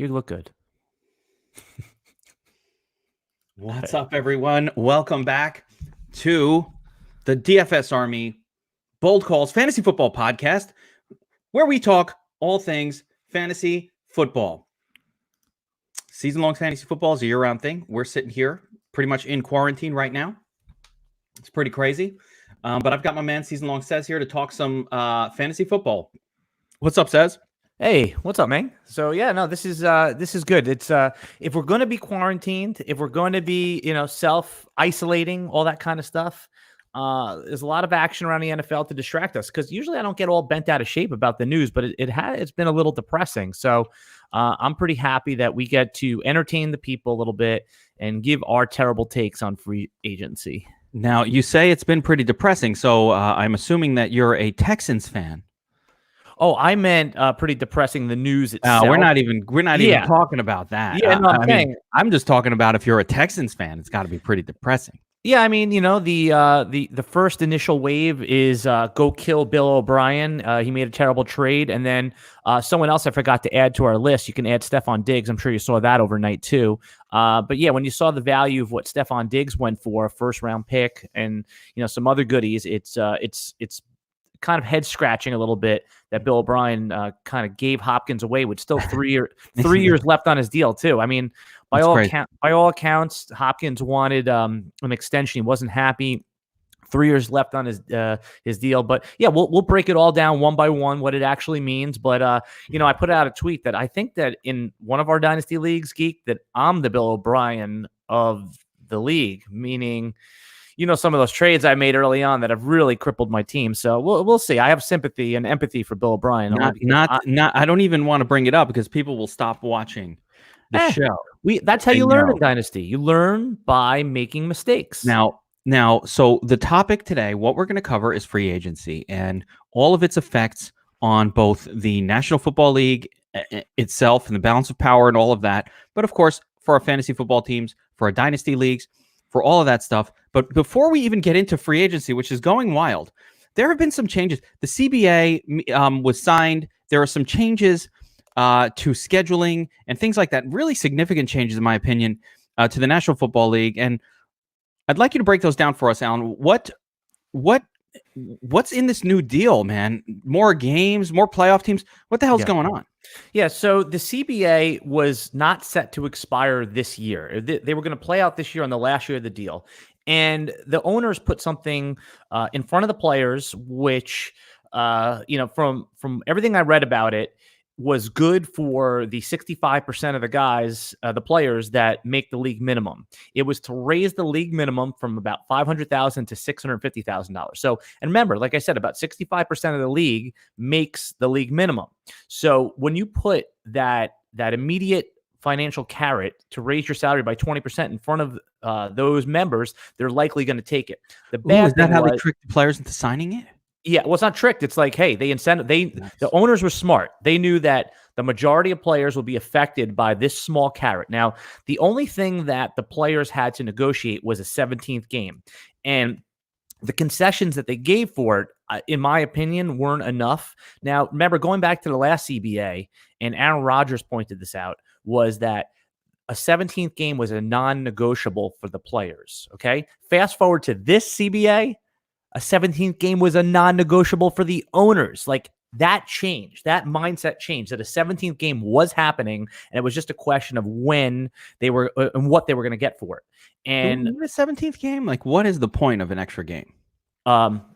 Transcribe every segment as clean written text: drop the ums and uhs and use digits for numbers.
You look good. What's up, everyone? Welcome back to the DFSArmy Bold Calls Fantasy Football Podcast, where we talk all things fantasy football. Season-long fantasy football is a year-round thing. We're sitting here pretty much in quarantine right now. It's pretty crazy. But I've got my man Season-long Sez here to talk some fantasy football. What's up, Sez? Hey, what's up, man? So yeah, no, this is good. It's if we're going to be quarantined, if we're going to be, self-isolating, all that kind of stuff, there's a lot of action around the NFL to distract us, because usually I don't get all bent out of shape about the news, but it's been a little depressing. So I'm pretty happy that we get to entertain the people a little bit and give our terrible takes on free agency. Now, you say it's been pretty depressing, so I'm assuming that you're a Texans fan. Oh, I meant pretty depressing, the news itself. We're not even talking about that. Yeah, no, I'm just talking about if you're a Texans fan, it's got to be pretty depressing. Yeah, I mean, the first initial wave is go kill Bill O'Brien. He made a terrible trade, and then someone else I forgot to add to our list. You can add Stefon Diggs. I'm sure you saw that overnight too. But yeah, when you saw the value of what Stefon Diggs went for, a first-round pick, and some other goodies, it's kind of head scratching a little bit that Bill O'Brien kind of gave Hopkins away with still 3 years left on his deal too. I mean, by all accounts, Hopkins wanted an extension. He wasn't happy. 3 years left on his deal. But yeah, we'll break it all down one by one, what it actually means. But I put out a tweet that I think that in one of our dynasty leagues, Geek, that I'm the Bill O'Brien of the league, meaning some of those trades I made early on that have really crippled my team. So we'll see. I have sympathy and empathy for Bill O'Brien. I don't even want to bring it up because people will stop watching the show. That's how you learn in Dynasty. You learn by making mistakes. Now, so the topic today, what we're going to cover is free agency and all of its effects on both the National Football League itself and the balance of power and all of that. But of course, for our fantasy football teams, for our dynasty leagues, for all of that stuff. But before we even get into free agency, which is going wild, there have been some changes. The CBA was signed. There are some changes to scheduling and things like that. Really significant changes, in my opinion, to the National Football League. And I'd like you to break those down for us, Alan. What's in this new deal, man? More games, more playoff teams. What the hell's going on? Yeah, so the CBA was not set to expire this year. They were going to play out this year on the last year of the deal. And the owners put something in front of the players, which, from everything I read about it, was good for the 65% of the guys, the players that make the league minimum. It was to raise the league minimum from about $500,000 to $650,000. So, and remember, like I said, about 65% of the league makes the league minimum. So when you put that immediate financial carrot to raise your salary by 20% in front of those members, they're likely going to take it. Is that how they trick the players into signing it? Yeah, well, it's not tricked. It's like, hey, the owners were smart. They knew that the majority of players will be affected by this small carrot. Now, the only thing that the players had to negotiate was a 17th game. And the concessions that they gave for it, in my opinion, weren't enough. Now, remember, going back to the last CBA, and Aaron Rodgers pointed this out, was that a 17th game was a non-negotiable for the players, okay? Fast forward to this CBA, a 17th game was a non-negotiable for the owners. Like, that changed. That mindset changed, that a 17th game was happening, and it was just a question of when they were and what they were going to get for it. And the 17th game, like, what is the point of an extra game?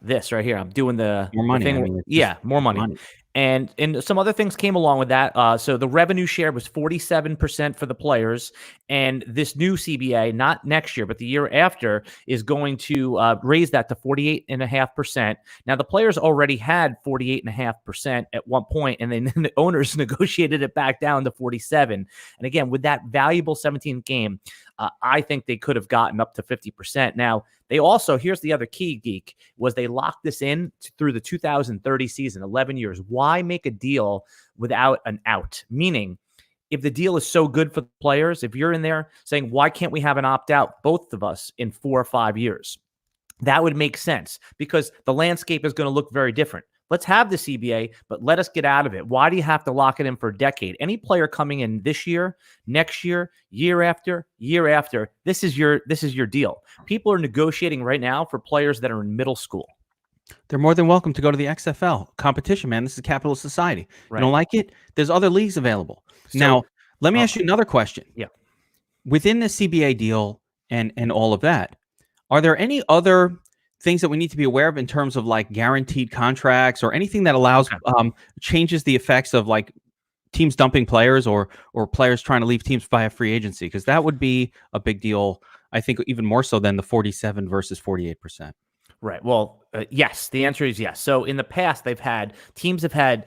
This right here, I'm doing the more money. More money. And some other things came along with that. So the revenue share was 47% for the players. And this new CBA, not next year, but the year after, is going to raise that to 48.5%. Now, the players already had 48.5% at one point, and then the owners negotiated it back down to 47%. And again, with that valuable 17th game, I think they could have gotten up to 50%. Now, they also, here's the other key, Geek, was they locked this in through the 2030 season, 11 years. Why make a deal without an out? Meaning, if the deal is so good for the players, if you're in there saying, why can't we have an opt-out, both of us, in 4 or 5 years? That would make sense, because the landscape is going to look very different. Let's have the CBA, but let us get out of it. Why do you have to lock it in for a decade? Any player coming in this year, next year, year after, this is your deal. People are negotiating right now for players that are in middle school. They're more than welcome to go to the XFL competition, man. This is a capitalist society. Right. You don't like it? There's other leagues available. So, now, let me ask you another question. Yeah. Within the CBA deal and all of that, are there any other things that we need to be aware of in terms of like guaranteed contracts or anything that allows changes the effects of like teams dumping players or players trying to leave teams via free agency? Because that would be a big deal, I think, even more so than the 47 versus 48%. Right. Well, yes. The answer is yes. So in the past, teams have had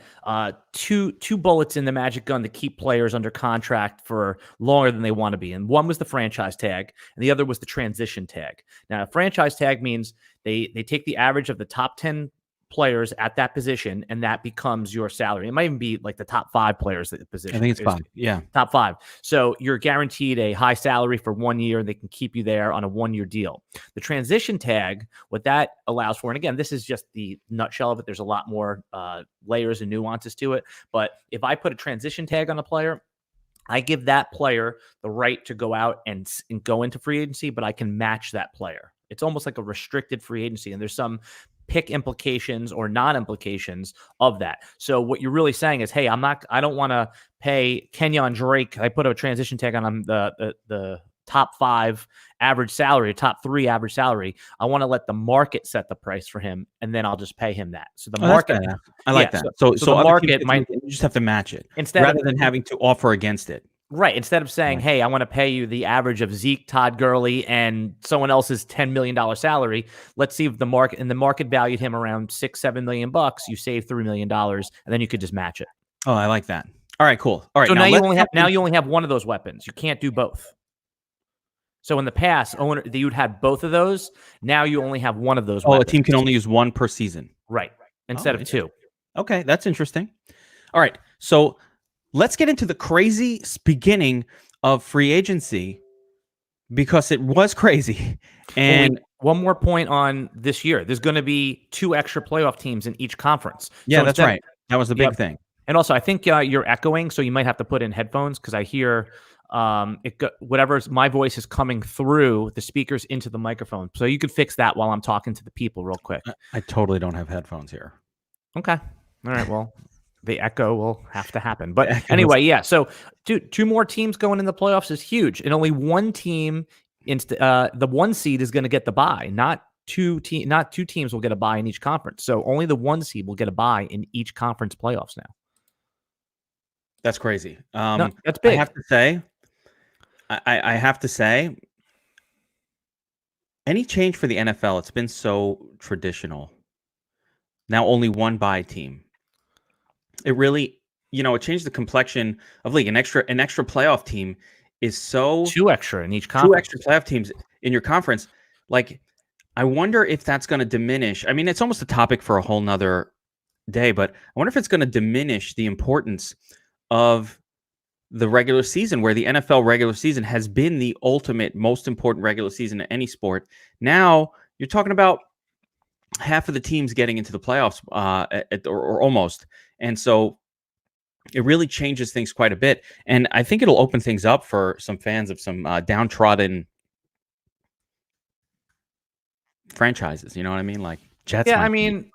two bullets in the magic gun to keep players under contract for longer than they want to be. And one was the franchise tag, and the other was the transition tag. Now, a franchise tag means they take the average of the top 10 players at that position, and that becomes your salary. It might even be like the top 5 players at the position. I think it's 5. Yeah. Top 5. So you're guaranteed a high salary for 1 year. They can keep you there on a 1-year deal. The transition tag, what that allows for, and again, this is just the nutshell of it. There's a lot more layers and nuances to it. But if I put a transition tag on a player, I give that player the right to go out and go into free agency, but I can match that player. It's almost like a restricted free agency, and there's some pick implications or non-implications of that. So what you're really saying is, hey, I don't want to pay Kenyon Drake. I put a transition tag on him, the top 5 average salary, top 3 average salary. I want to let the market set the price for him, and then I'll just pay him that. So the market, I like that. So the market might, you just have to match it instead rather than having to offer against it. Right. Instead of saying, hey, I want to pay you the average of Zeke, Todd Gurley, and someone else's $10 million salary. Let's see if the market valued him around $6-7 million. You save $3 million, and then you could just match it. Oh, I like that. All right, cool. All right. So now you only have one of those weapons. You can't do both. So in the past, you'd had both of those. Now you only have one of those. Oh, weapons. A team can only use one per season. Right. Instead of 2. Okay, that's interesting. All right. So let's get into the crazy beginning of free agency, because it was crazy. And one more point on this year. There's going to be 2 extra playoff teams in each conference. Yeah, so that's right. That was the big thing. And also, I think you're echoing, so you might have to put in headphones, because I hear my voice is coming through the speakers into the microphone. So you could fix that while I'm talking to the people real quick. I totally don't have headphones here. Okay. All right. Well, the echo will have to happen. But anyway, yeah. So 2 more teams going in the playoffs is huge. And only one team, the 1 seed is going to get the bye. Not two teams will get a bye in each conference. So only the 1 seed will get a bye in each conference playoffs now. That's crazy. No, that's big. I have to say, any change for the NFL, it's been so traditional. Now only 1 bye team. It really, it changed the complexion of league. An extra playoff team is so 2 extra in each conference. 2 extra playoff teams in your conference. Like, I wonder if that's going to diminish. I mean, it's almost a topic for a whole nother day, but I wonder if it's going to diminish the importance of the regular season, where the NFL regular season has been the ultimate, most important regular season in any sport. Now you're talking about half of the teams getting into the playoffs, or almost. And so it really changes things quite a bit. And I think it'll open things up for some fans of some downtrodden franchises. You know what I mean? Like Jets. Yeah, I mean,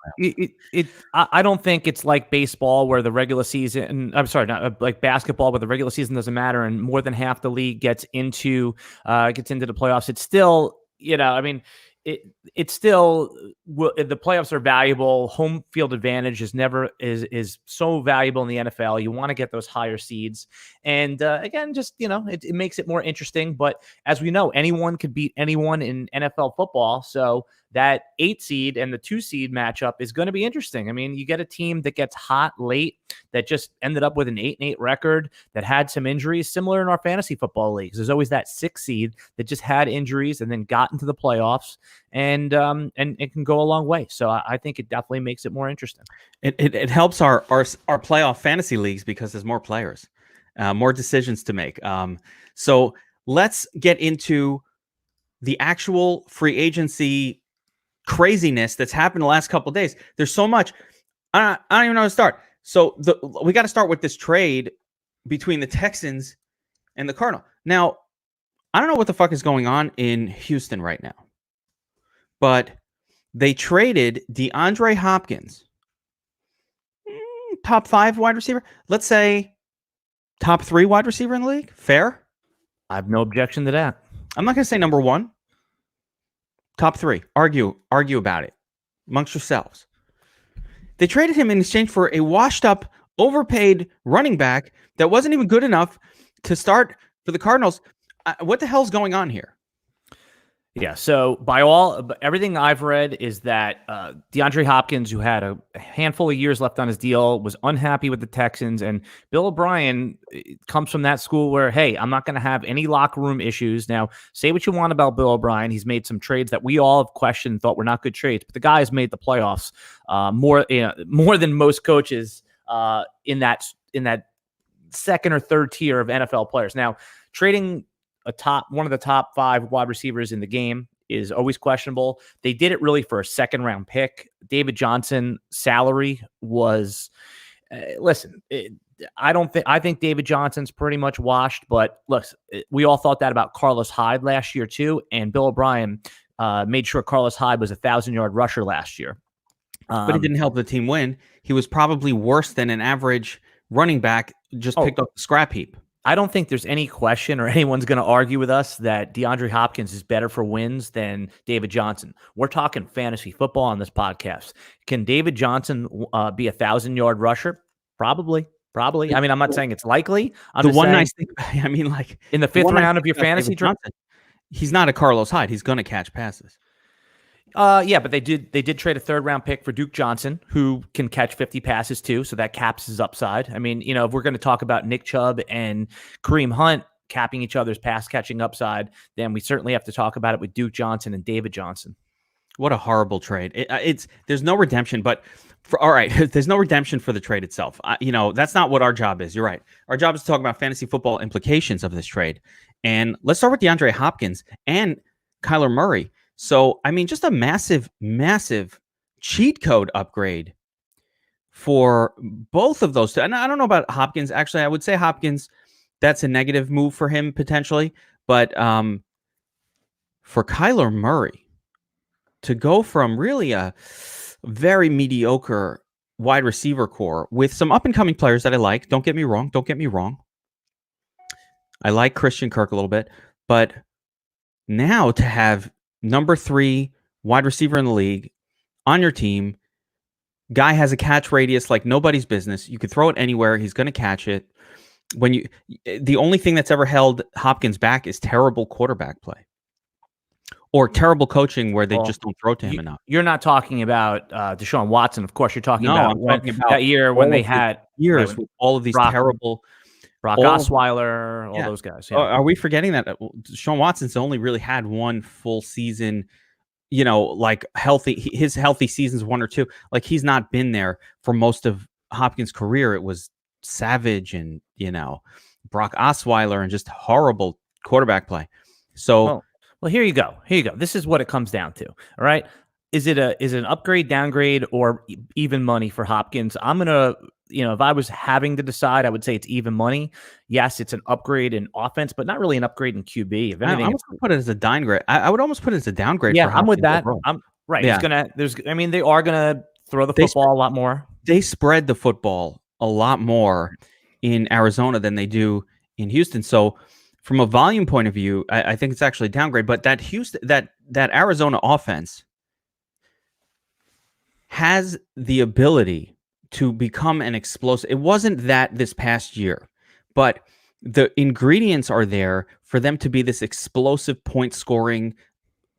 I don't think it's like baseball where the regular season. I'm sorry, not like basketball where the regular season doesn't matter and more than half the league gets into the playoffs. It's still, I mean, it's still, the playoffs are valuable. Home field advantage is so valuable in the NFL. You want to get those higher seeds, and again, just it makes it more interesting. But as we know, anyone could beat anyone in NFL football. So that 8 seed and the 2 seed matchup is going to be interesting. I mean, you get a team that gets hot late that just ended up with an 8-8 record that had some injuries, similar in our fantasy football leagues. There's always that 6 seed that just had injuries and then got into the playoffs, and it can go a long way. So I think it definitely makes it more interesting. It helps our playoff fantasy leagues because there's more players, more decisions to make. So let's get into the actual free agency craziness that's happened the last couple of days. There's so much. I don't even know how to start. So we got to start with this trade between the Texans and the Cardinals. Now, I don't know what the fuck is going on in Houston right now, but they traded DeAndre Hopkins, top 5 wide receiver. Let's say top 3 wide receiver in the league. Fair? I have no objection to that. I'm not going to say number 1. Top 3. Argue about it amongst yourselves. They traded him in exchange for a washed-up, overpaid running back that wasn't even good enough to start for the Cardinals. What the hell's going on here? Yeah, so everything I've read is that DeAndre Hopkins, who had a handful of years left on his deal, was unhappy with the Texans, and Bill O'Brien comes from that school where, hey, I'm not going to have any locker room issues. Now, say what you want about Bill O'Brien. He's made some trades that we all have questioned, thought were not good trades, but the guy has made the playoffs more than most coaches in that second or third tier of NFL players. Now, trading one of the top 5 wide receivers in the game is always questionable. They did it really for a second round pick. David Johnson salary was, I think David Johnson's pretty much washed, but look, we all thought that about Carlos Hyde last year too. And Bill O'Brien made sure Carlos Hyde was a 1,000-yard rusher last year. But it didn't help the team win. He was probably worse than an average running back, just picked up the scrap heap. I don't think there's any question or anyone's going to argue with us that DeAndre Hopkins is better for wins than David Johnson. We're talking fantasy football on this podcast. Can David Johnson be a 1,000-yard rusher? Probably. I mean, I'm not saying it's likely. Nice thing, I mean, like in the 5th round of your fantasy draft, he's not a Carlos Hyde. He's going to catch passes. Yeah, but they did trade a 3rd-round pick for Duke Johnson, who can catch 50 passes too, so that caps his upside. I mean, if we're going to talk about Nick Chubb and Kareem Hunt capping each other's pass-catching upside, then we certainly have to talk about it with Duke Johnson and David Johnson. What a horrible trade. There's no redemption, but there's no redemption for the trade itself. That's not what our job is. You're right. Our job is to talk about fantasy football implications of this trade. And let's start with DeAndre Hopkins and Kyler Murray. So, I mean, just a massive, massive cheat code upgrade for both of those two. And I don't know about Hopkins. Actually, I would say Hopkins, that's a negative move for him potentially. But for Kyler Murray to go from really a very mediocre wide receiver core with some up-and-coming players that I like. Don't get me wrong. I like Christian Kirk a little bit. But now to have number 3 wide receiver in the league on your team, guy has a catch radius like nobody's business. You could throw it anywhere. He's going to catch it. The only thing that's ever held Hopkins back is terrible quarterback play or terrible coaching where they just don't throw to him enough. You're not talking about Deshaun Watson. Of course, you're talking about that year when they had years with all of these terrible Brock Osweiler, all those guys. Yeah. Are we forgetting that Deshaun Watson's only really had one full season, like healthy? His healthy seasons 1 or 2. Like he's not been there for most of Hopkins' career. It was Savage and Brock Osweiler and just horrible quarterback play. So, well, here you go. This is what it comes down to. All right. Is it an upgrade, downgrade, or even money for Hopkins? I'm gonna, if I was having to decide, I would say it's even money. Yes, it's an upgrade in offense, but not really an upgrade in QB. If anything, I would put it as a downgrade. I would almost put it as a downgrade. Yeah, for I'm with that. Overall. I'm right. Yeah. They are gonna throw the football a lot more. They spread the football a lot more in Arizona than they do in Houston. So, from a volume point of view, I think it's actually a downgrade. But that that Arizona offense has the ability to become an explosive. It wasn't that this past year, but the ingredients are there for them to be this explosive point scoring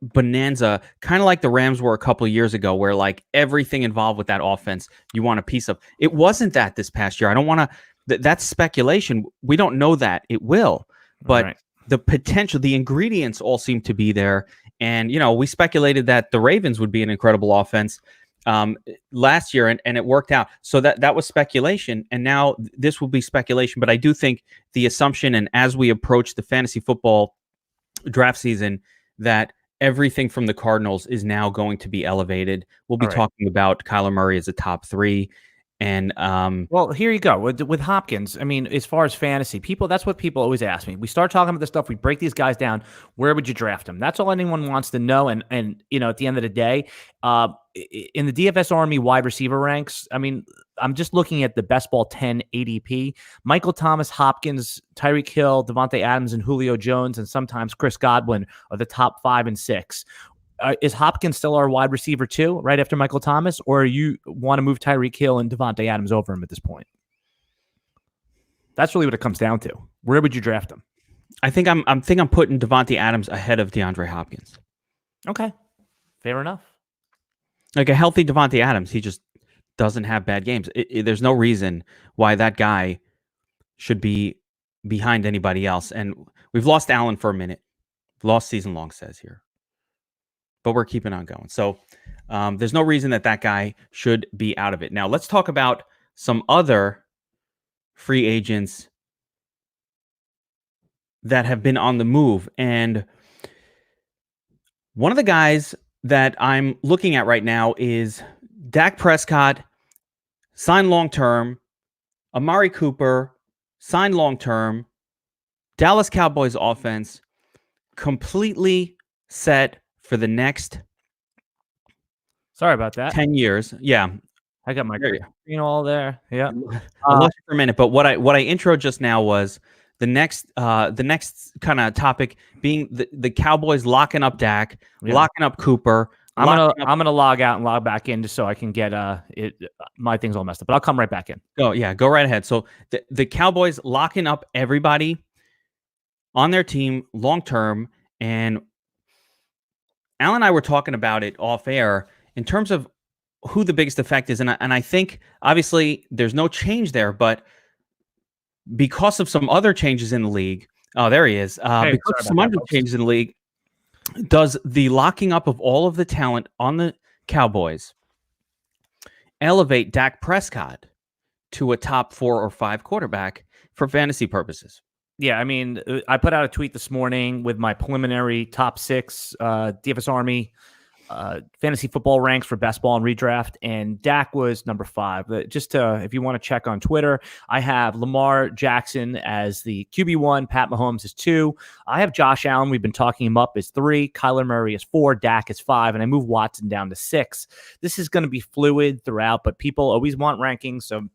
bonanza, kind of like the Rams were a couple of years ago, where like everything involved with that offense you want a piece of. It wasn't that this past year. I don't want to. That's speculation. We don't know that it will, but the potential, the ingredients all seem to be there. And we speculated that the Ravens would be an incredible offense last year, and it worked out. So that was speculation, and now this will be speculation. But I do think the assumption, and as we approach the fantasy football draft season, that everything from the Cardinals is now going to be elevated. We'll be talking about Kyler Murray as a top 3. And well, here you go with Hopkins. I mean, as far as fantasy, that's what people always ask me. We start talking about this stuff. We break these guys down. Where would you draft them? That's all anyone wants to know. And at the end of the day, in the DFSArmy wide receiver ranks, I mean, I'm just looking at the best ball 10 ADP. Michael Thomas, Hopkins, Tyreek Hill, Devontae Adams, and Julio Jones, and sometimes Chris Godwin are the top 5 and 6. Is Hopkins still our wide receiver 2 right after Michael Thomas, or you want to move Tyreek Hill and Devontae Adams over him at this point? That's really what it comes down to. Where would you draft him? I think I'm putting Devontae Adams ahead of DeAndre Hopkins. Okay, fair enough. Like a healthy Devontae Adams, he just doesn't have bad games. There's no reason why that guy should be behind anybody else. And we've lost Allen for a minute. Lost season long, says here. But we're keeping on going. So there's no reason that guy should be out of it. Now, let's talk about some other free agents that have been on the move. And one of the guys that I'm looking at right now is Dak Prescott, signed long-term. Amari Cooper, signed long-term. Dallas Cowboys offense, completely set for the next Sorry about that. 10 years. Yeah. I got my screen all there. Yeah. I lost you for a minute, but what I introed just now was the next kind of topic being the Cowboys locking up Dak, locking up Cooper. I'm gonna log out and log back in just so I can get my thing's all messed up, but I'll come right back in. Oh yeah, go right ahead. So the Cowboys locking up everybody on their team long term, and Al and I were talking about it off air in terms of who the biggest effect is, and I think obviously there's no change there, but because of some other changes in the league, oh there he is. Because of some other changes in the league, does the locking up of all of the talent on the Cowboys elevate Dak Prescott to a top 4 or 5 quarterback for fantasy purposes? Yeah, I mean, I put out a tweet this morning with my preliminary top 6 DFSArmy fantasy football ranks for best ball and redraft, and Dak was number 5. But just if you want to check on Twitter, I have Lamar Jackson as the QB1, Pat Mahomes is 2. I have Josh Allen, we've been talking him up, as 3, Kyler Murray is 4, Dak is 5, and I move Watson down to 6. This is going to be fluid throughout, but people always want rankings, so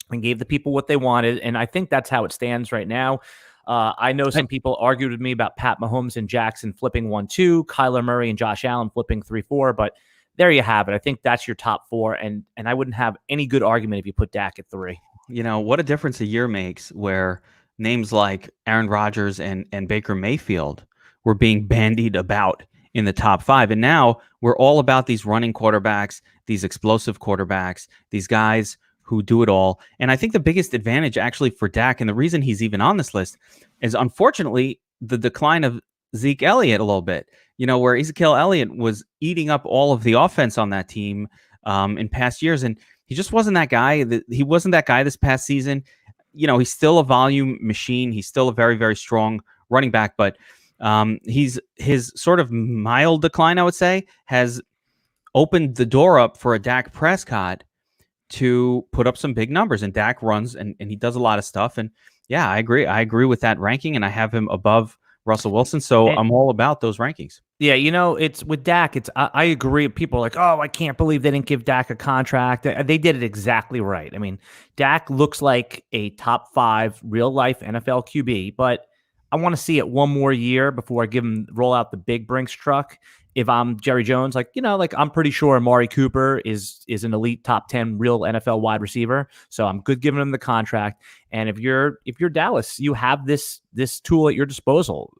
I gave the people what they wanted, and I think that's how it stands right now. I know some people argued with me about Pat Mahomes and Jackson flipping 1-2, Kyler Murray and Josh Allen flipping 3-4, but there you have it. I think that's your top 4, and I wouldn't have any good argument if you put Dak at 3. You know, what a difference a year makes where names like Aaron Rodgers and Baker Mayfield were being bandied about in the top 5, and now we're all about these running quarterbacks, these explosive quarterbacks, these guys who do it all. And I think the biggest advantage actually for Dak, and the reason he's even on this list, is unfortunately the decline of Zeke Elliott a little bit. You know, where Ezekiel Elliott was eating up all of the offense on that team in past years, and he just wasn't that guy. He wasn't that guy this past season. You know, he's still a volume machine. He's still a very, very strong running back, but his sort of mild decline, I would say, has opened the door up for a Dak Prescott to put up some big numbers, and Dak runs and he does a lot of stuff. And yeah, I agree with that ranking, and I have him above Russell Wilson. So I'm all about those rankings. Yeah, you know, it's with Dak. I agree. People are like, oh, I can't believe they didn't give Dak a contract. They did it exactly right. I mean, Dak looks like a top 5 real life NFL QB, but I want to see it one more year before I roll out the big Brinks truck. If I'm Jerry Jones, I'm pretty sure Amari Cooper is an elite top 10 real NFL wide receiver. So I'm good giving him the contract. And if you're Dallas, you have this tool at your disposal.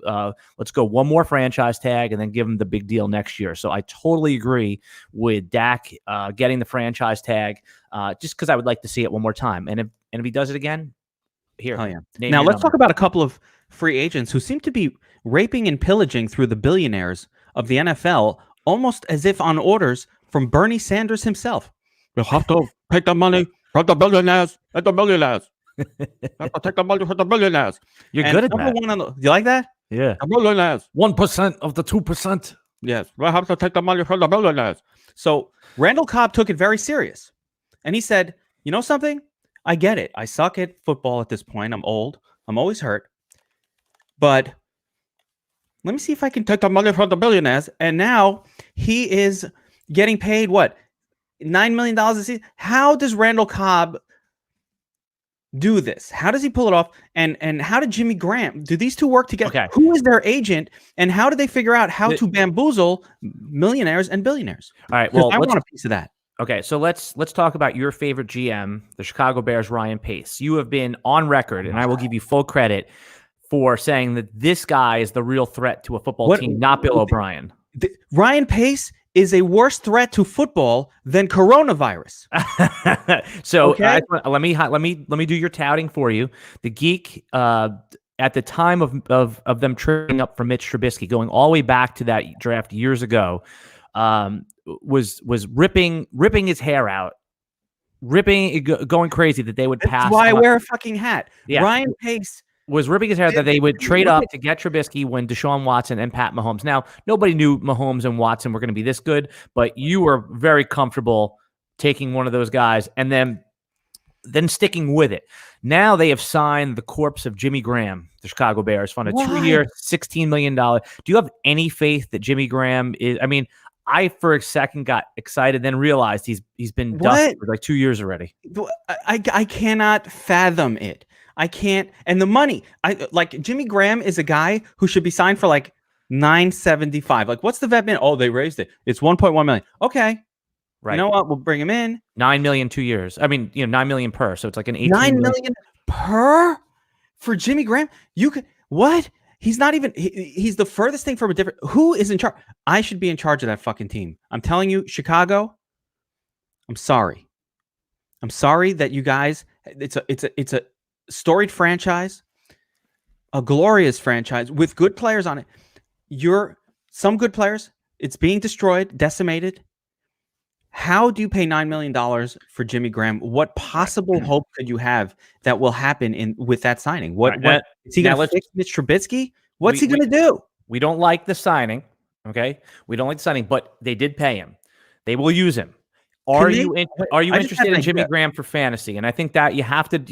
Let's go one more franchise tag and then give him the big deal next year. So I totally agree with Dak getting the franchise tag just because I would like to see it one more time. And if he does it again, here. Oh, yeah. Now let's talk about a couple of free agents who seem to be raping and pillaging through the billionaires of the NFL, almost as if on orders from Bernie Sanders himself. You have to take the money from the billionaires and the millionaires. You have to take the money from the millionaires. You're good at that. You like that? Yeah. The millionaires. 1% of the 2%. Yes. We have to take the money from the millionaires. So Randall Cobb took it very serious. And he said, You know something? I get it. I suck at football at this point. I'm old. I'm always hurt. But let me see if I can take the money from the billionaires. And now he is getting paid what? $9 million a season. How does Randall Cobb do this? How does he pull it off? And how did Jimmy Graham? Do these two work together? Okay. Who is their agent? And how do they figure out how to bamboozle millionaires and billionaires? All right. Well, I want a piece of that. Okay, so let's talk about your favorite GM, the Chicago Bears, Ryan Pace. You have been on record, and I will give you full credit for saying that this guy is the real threat to a football team, not Bill O'Brien. Ryan Pace is a worse threat to football than coronavirus. So okay? Let me do your touting for you. The Geek, at the time of them trading up for Mitch Trubisky, going all the way back to that draft years ago, was ripping his hair out, going crazy that they would pass. That's why I wear a fucking hat. Yeah. Ryan Pace was ripping his hair that they would trade up to get Trubisky when Deshaun Watson and Pat Mahomes. Now, nobody knew Mahomes and Watson were going to be this good, but you were very comfortable taking one of those guys and then sticking with it. Now they have signed the corpse of Jimmy Graham, the Chicago Bears, on a 2-year, $16 million. Do you have any faith that Jimmy Graham is? I mean, I for a second got excited, then realized he's been dusted for like 2 years already. I cannot fathom it. I can't. And the money, Jimmy Graham is a guy who should be signed for like $975. Like, what's the vet min? Oh, they raised it. It's $1.1 million. Okay. Right. You know what? We'll bring him in. $9 million 2 years. I mean, $9 million per. So it's like an $18 million per for Jimmy Graham. You could what? He's not even. He's the furthest thing from a different. Who is in charge? I should be in charge of that fucking team. I'm telling you, Chicago. I'm sorry. I'm sorry that you guys. It's a storied franchise, a glorious franchise with good players on it. Some good players. It's being destroyed, decimated. How do you pay $9 million for Jimmy Graham? What possible hope could you have that will happen with that signing? What is he going to fix Mitch Trubisky? What's he going to do? We don't like the signing. Okay, we don't like the signing, but they did pay him. They will use him. Are you interested in Jimmy Graham for fantasy? And I think that you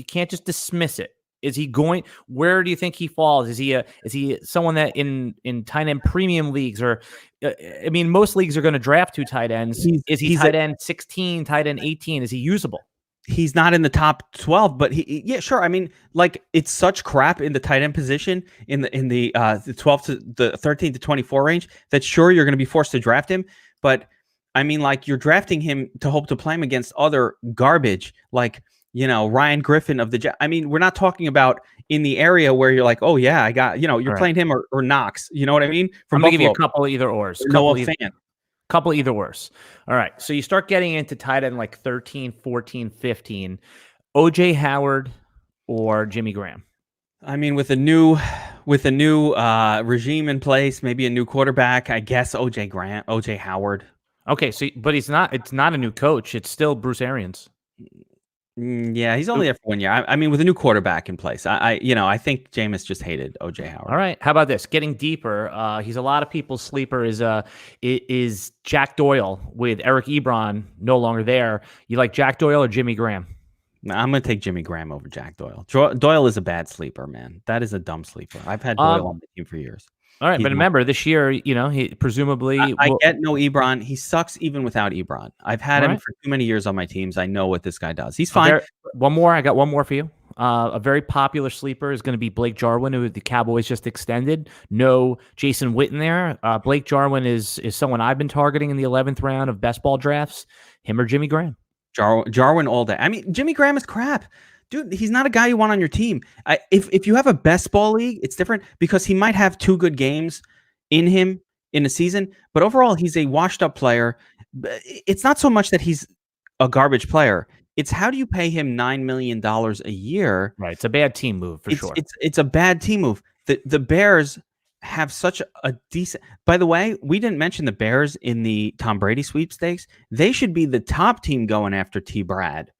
can't just dismiss it. Is he going? Where do you think he falls? Is he someone that in tight end premium leagues, or I mean, most leagues are going to draft 2 tight ends. Is he tight end 16, tight end 18? Is he usable? He's not in the top 12, but yeah, sure. I mean, like, it's such crap in the tight end position in the 12 to the 13 to 24 range that sure you're going to be forced to draft him, but I mean, like, you're drafting him to hope to play him against other garbage, like, Ryan Griffin of the Jets. I mean, we're not talking about in the area where you're like, oh yeah, I got, you're playing him or Knox. You know what I mean? I'm going to give you a couple of either ors. Couple either ors. All right. So you start getting into tight end like 13, 14, 15. OJ Howard or Jimmy Graham? I mean, with a new regime in place, maybe a new quarterback, I guess OJ Howard. Okay, so but it's not a new coach. It's still Bruce Arians. Yeah, he's only there for 1 year. I mean, with a new quarterback in place, I think Jameis just hated OJ Howard. All right, how about this? Getting deeper, he's a lot of people's sleeper. Is Jack Doyle with Eric Ebron no longer there? You like Jack Doyle or Jimmy Graham? I'm going to take Jimmy Graham over Jack Doyle. Doyle is a bad sleeper, man. That is a dumb sleeper. I've had Doyle on the team for years. All right, but remember, this year, he presumably... I get no Ebron. He sucks even without Ebron. I've had him for too many years on my teams. I know what this guy does. He's fine. One more. I got one more for you. A very popular sleeper is going to be Blake Jarwin, who the Cowboys just extended. No Jason Witten there. Blake Jarwin is someone I've been targeting in the 11th round of best ball drafts. Him or Jimmy Graham? Jarwin all day. I mean, Jimmy Graham is crap. Dude, he's not a guy you want on your team. If you have a best ball league, it's different because he might have 2 good games in him in a season, but overall, he's a washed up player. It's not so much that he's a garbage player. It's how do you pay him $9 million a year? Right. It's a bad team move for sure. It's a bad team move. The Bears have such a decent... By the way, we didn't mention the Bears in the Tom Brady sweepstakes. They should be the top team going after T. Brad.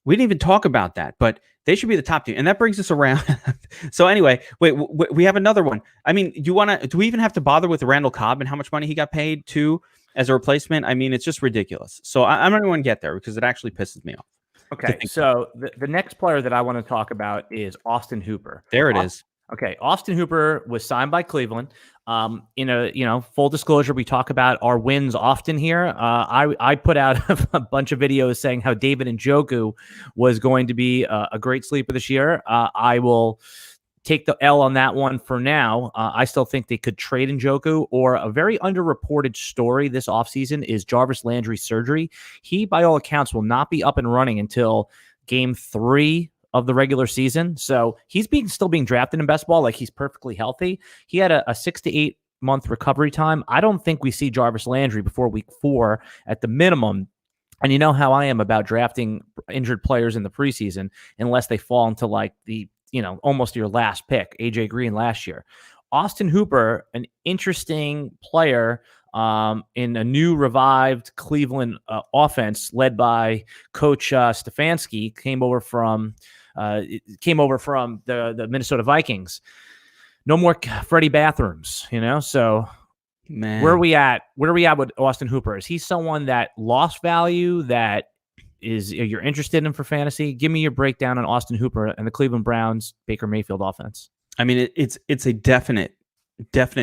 We didn't even talk about that, but they should be the top team. And that brings us around. So anyway, wait, we have another one. I mean, do we even have to bother with Randall Cobb and how much money he got paid too as a replacement? I mean, it's just ridiculous. So I don't even want to get there because it actually pisses me off. Okay, so the next player that I want to talk about is Austin Hooper. There it is. Okay, Austin Hooper was signed by Cleveland. Full disclosure, we talk about our wins often here. I put out a bunch of videos saying how David Njoku was going to be a great sleeper this year. I will take the L on that one for now. I still think they could trade Njoku, or a very underreported story this offseason is Jarvis Landry's surgery. He, by all accounts, will not be up and running until game 3 of the regular season. So he's still being drafted in best ball like he's perfectly healthy. He had a 6 to 8 month recovery time. I don't think we see Jarvis Landry before week 4 at the minimum. And you know how I am about drafting injured players in the preseason unless they fall into like the almost your last pick, AJ Green last year. Austin Hooper, an interesting player in a new revived Cleveland offense led by Coach Stefanski, came over from the Minnesota Vikings. No more Freddie bathrooms, so man, where are we at with Austin Hooper? Is he someone that lost value that you're interested in for fantasy? Give me your breakdown on Austin Hooper and the Cleveland Browns Baker Mayfield offense. I mean, it's a definite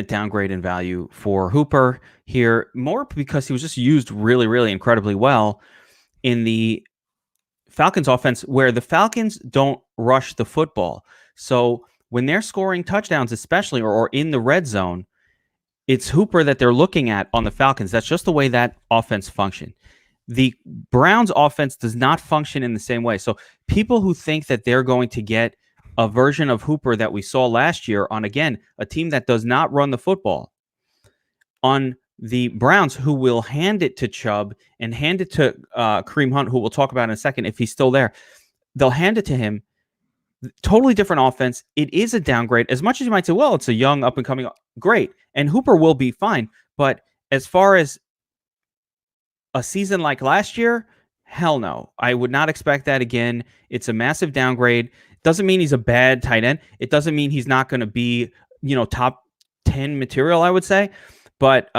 downgrade in value for Hooper here, more because he was just used really, really incredibly well in the Falcons offense, where the Falcons don't rush the football. So when they're scoring touchdowns, especially or in the red zone, it's Hooper that they're looking at on the Falcons. That's just the way that offense functions. The Browns offense does not function in the same way. So people who think that they're going to get a version of Hooper that we saw last year on, again, a team that does not run the football, on the Browns, who will hand it to Chubb and hand it to Kareem Hunt, who we'll talk about in a second if he's still there. They'll hand it to him. Totally different offense. It is a downgrade. As much as you might say, well, it's a young up-and-coming, great, and Hooper will be fine. But as far as a season like last year, hell no. I would not expect that again. It's a massive downgrade. Doesn't mean he's a bad tight end. It doesn't mean he's not going to be, top 10 material, I would say. But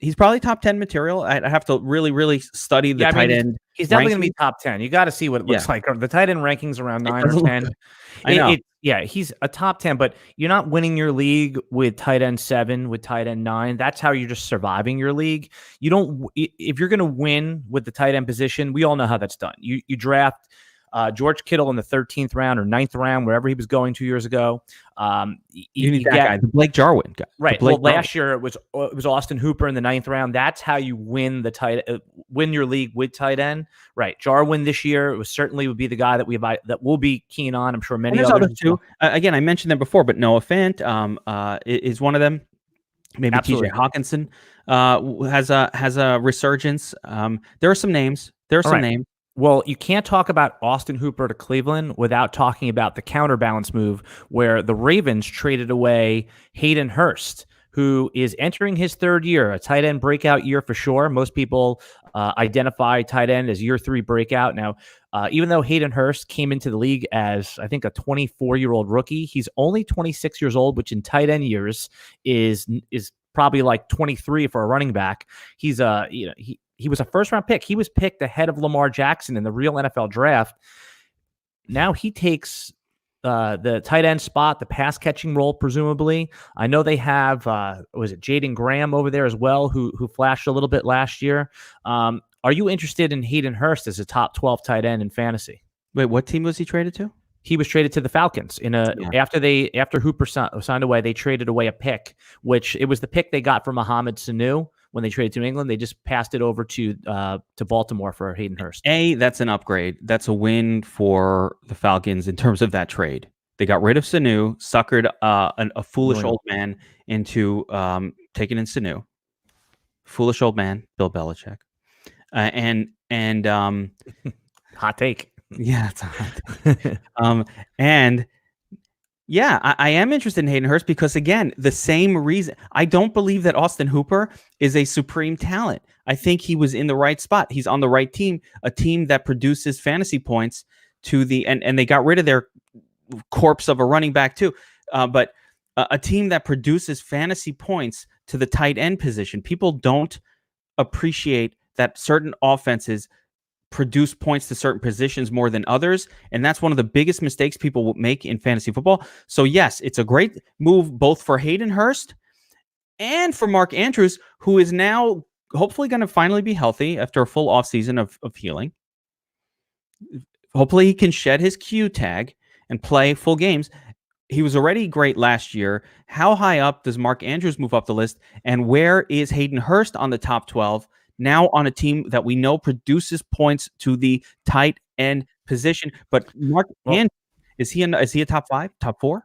he's probably top 10 material. I'd have to really, really study the tight end. He's definitely going to be top 10. You got to see what it looks like. The tight end rankings around 9 or 10. I know. He's a top 10, but you're not winning your league with tight end 7, with tight end 9. That's how you're just surviving your league. You don't. If you're going to win with the tight end position, we all know how that's done. You draft George Kittle in the 13th round or 9th round, wherever he was going 2 years ago. You need that guy, the Blake Jarwin guy. Right. Well, last year it was Austin Hooper in the 9th round. That's how you win win your league with tight end. Right. Jarwin this year would be the guy that we'll be keen on. I'm sure many others too. Again, I mentioned them before, but Noah Fant is one of them. Maybe Absolutely. TJ Hawkinson has a resurgence. There are some names. Names. Well, you can't talk about Austin Hooper to Cleveland without talking about the counterbalance move where the Ravens traded away Hayden Hurst, who is entering his 3rd year, a tight end breakout year for sure. Most people identify tight end as year 3 breakout. Now, even though Hayden Hurst came into the league as, I think, a 24-year-old rookie, he's only 26 years old, which in tight end years is probably like 23 for a running back. He's he was a first-round pick. He was picked ahead of Lamar Jackson in the real NFL draft. Now he takes the tight end spot, the pass-catching role, presumably. I know they have, was it Jaden Graham over there as well, who flashed a little bit last year. Are you interested in Hayden Hurst as a top 12 tight end in fantasy? Wait, what team was he traded to? He was traded to the Falcons after Hooper signed away. They traded away a pick, which it was the pick they got from Mohamed Sanu. When they traded to New England, they just passed it over to Baltimore for Hayden Hurst. That's an upgrade. That's a win for the Falcons in terms of that trade. They got rid of Sanu, suckered a foolish old man into taking in Sanu. Foolish old man, Bill Belichick, and hot take. Yeah, it's a hot take. And yeah, I am interested in Hayden Hurst because, again, the same reason. I don't believe that Austin Hooper is a supreme talent. I think he was in the right spot. He's on the right team, a team that produces fantasy points to the and they got rid of their corpse of a running back too. But a team that produces fantasy points to the tight end position. People don't appreciate that certain offenses produce points to certain positions more than others. And that's one of the biggest mistakes people will make in fantasy football. So yes, it's a great move both for Hayden Hurst and for Mark Andrews, who is now hopefully going to finally be healthy after a full offseason of healing. Hopefully he can shed his Q tag and play full games. He was already great last year. How high up does Mark Andrews move up the list? And where is Hayden Hurst on the top 12? Now on a team that we know produces points to the tight end position. But Mark Andrews, is he a top 5, top 4?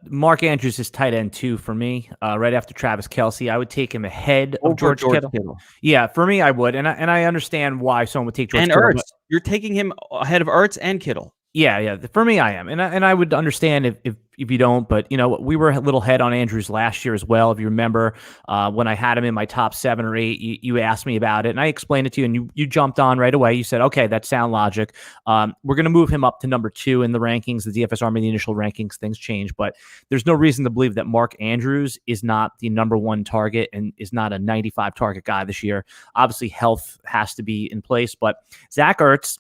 Mark Andrews is tight end 2 for me, right after Travis Kelce. I would take him ahead of George Kittle. Yeah, for me, I would. And I understand why someone would take George Kittle. And Ertz. You're taking him ahead of Ertz and Kittle. Yeah. For me, I am. And I would understand if you don't. But, we were a little head on Andrews last year as well. If you remember, when I had him in my top 7 or 8, you asked me about it. And I explained it to you, and you jumped on right away. You said, okay, that's sound logic. We're going to move him up to number 2 in the rankings, the DFSArmy, the initial rankings. Things change. But there's no reason to believe that Mark Andrews is not the number 1 target and is not a 95 target guy this year. Obviously, health has to be in place. But Zach Ertz,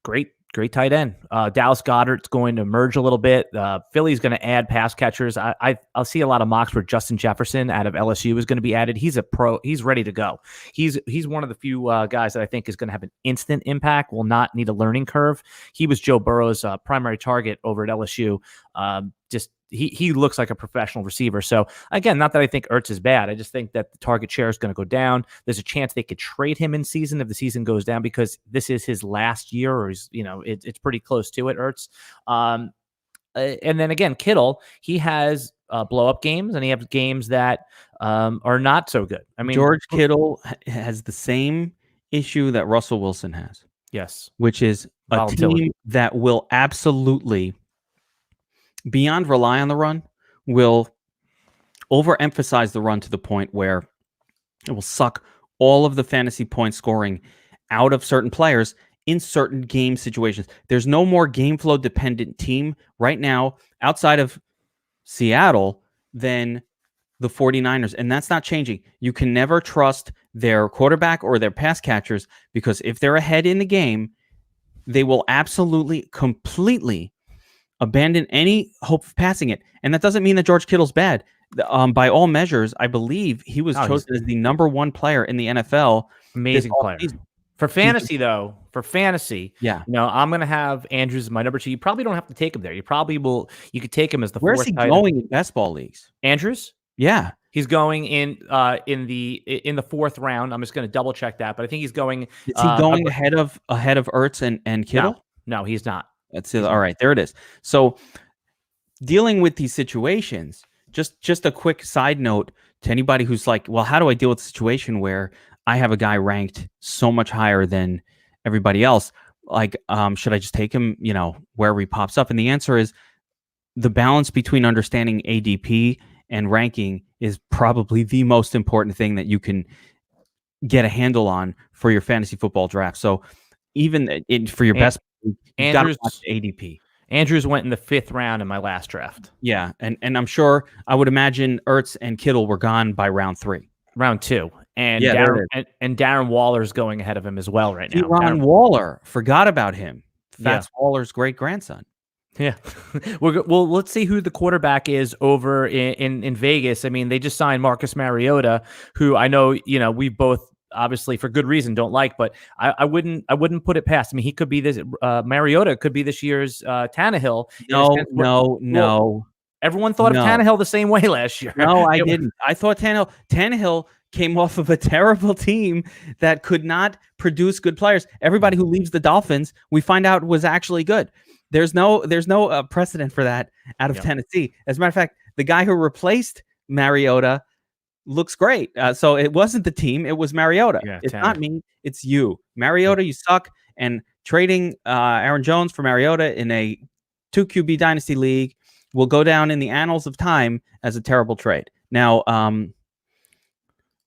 great tight end. Dallas Goedert's going to emerge a little bit. Philly's going to add pass catchers. I'll see a lot of mocks where Justin Jefferson out of LSU is going to be added. He's a pro. He's ready to go. He's one of the few guys that I think is going to have an instant impact, will not need a learning curve. He was Joe Burrow's primary target over at LSU. He looks like a professional receiver. So again, not that I think Ertz is bad. I just think that the target share is going to go down. There's a chance they could trade him in season if the season goes down, because this is his last year, or it's pretty close to it, Ertz. And then again, Kittle, he has blow up games, and he has games that are not so good. I mean, George Kittle has the same issue that Russell Wilson has. Yes. Which is a team that will absolutely, beyond rely on the run, will overemphasize the run to the point where it will suck all of the fantasy point scoring out of certain players in certain game situations. There's no more game flow dependent team right now outside of Seattle than the 49ers, and that's not changing. You can never trust their quarterback or their pass catchers, because if they're ahead in the game, they will absolutely, completely abandon any hope of passing it. And that doesn't mean that George Kittle's bad. By all measures, I believe he was chosen as the number 1 player in the NFL. Amazing player. For fantasy, though, yeah. I'm going to have Andrews as my number 2. You probably don't have to take him there. You could take him as the 4th. Where's he going in best ball leagues? Andrews? Yeah. He's going in the 4th round. I'm just going to double check that, but I think he's going. Is he going ahead of Ertz and Kittle? No, he's not. That's it. All right, there it is. So, dealing with these situations, just a quick side note to anybody who's like, well, how do I deal with a situation where I have a guy ranked so much higher than everybody else? Like, should I just take him, wherever he pops up? And the answer is, the balance between understanding ADP and ranking is probably the most important thing that you can get a handle on for your fantasy football draft. So even for your best, you got to watch ADP. Andrews went in the 5th round in my last draft. Yeah, and I'm sure, I would imagine Ertz and Kittle were gone by round 3. Round 2. And Darren Waller's going ahead of him as well right now. Darren Waller, forgot about him. That's Waller's great-grandson. Yeah. Well, let's see who the quarterback is over in Vegas. I mean, they just signed Marcus Mariota, who I know, we both obviously for good reason don't like, but I wouldn't put it past. I mean, he could be this Mariota could be this year's Tannehill. No. Everyone thought of Tannehill the same way last year. No, I didn't. I thought Tannehill came off of a terrible team that could not produce good players. Everybody who leaves the Dolphins, we find out, was actually good. There's no precedent for that out of Tennessee. As a matter of fact, the guy who replaced Mariota looks great. So it wasn't the team, it was Mariota. It's not me, it's you. Mariota, you suck. And trading Aaron Jones for Mariota in a 2 QB dynasty league will go down in the annals of time as a terrible trade. Now,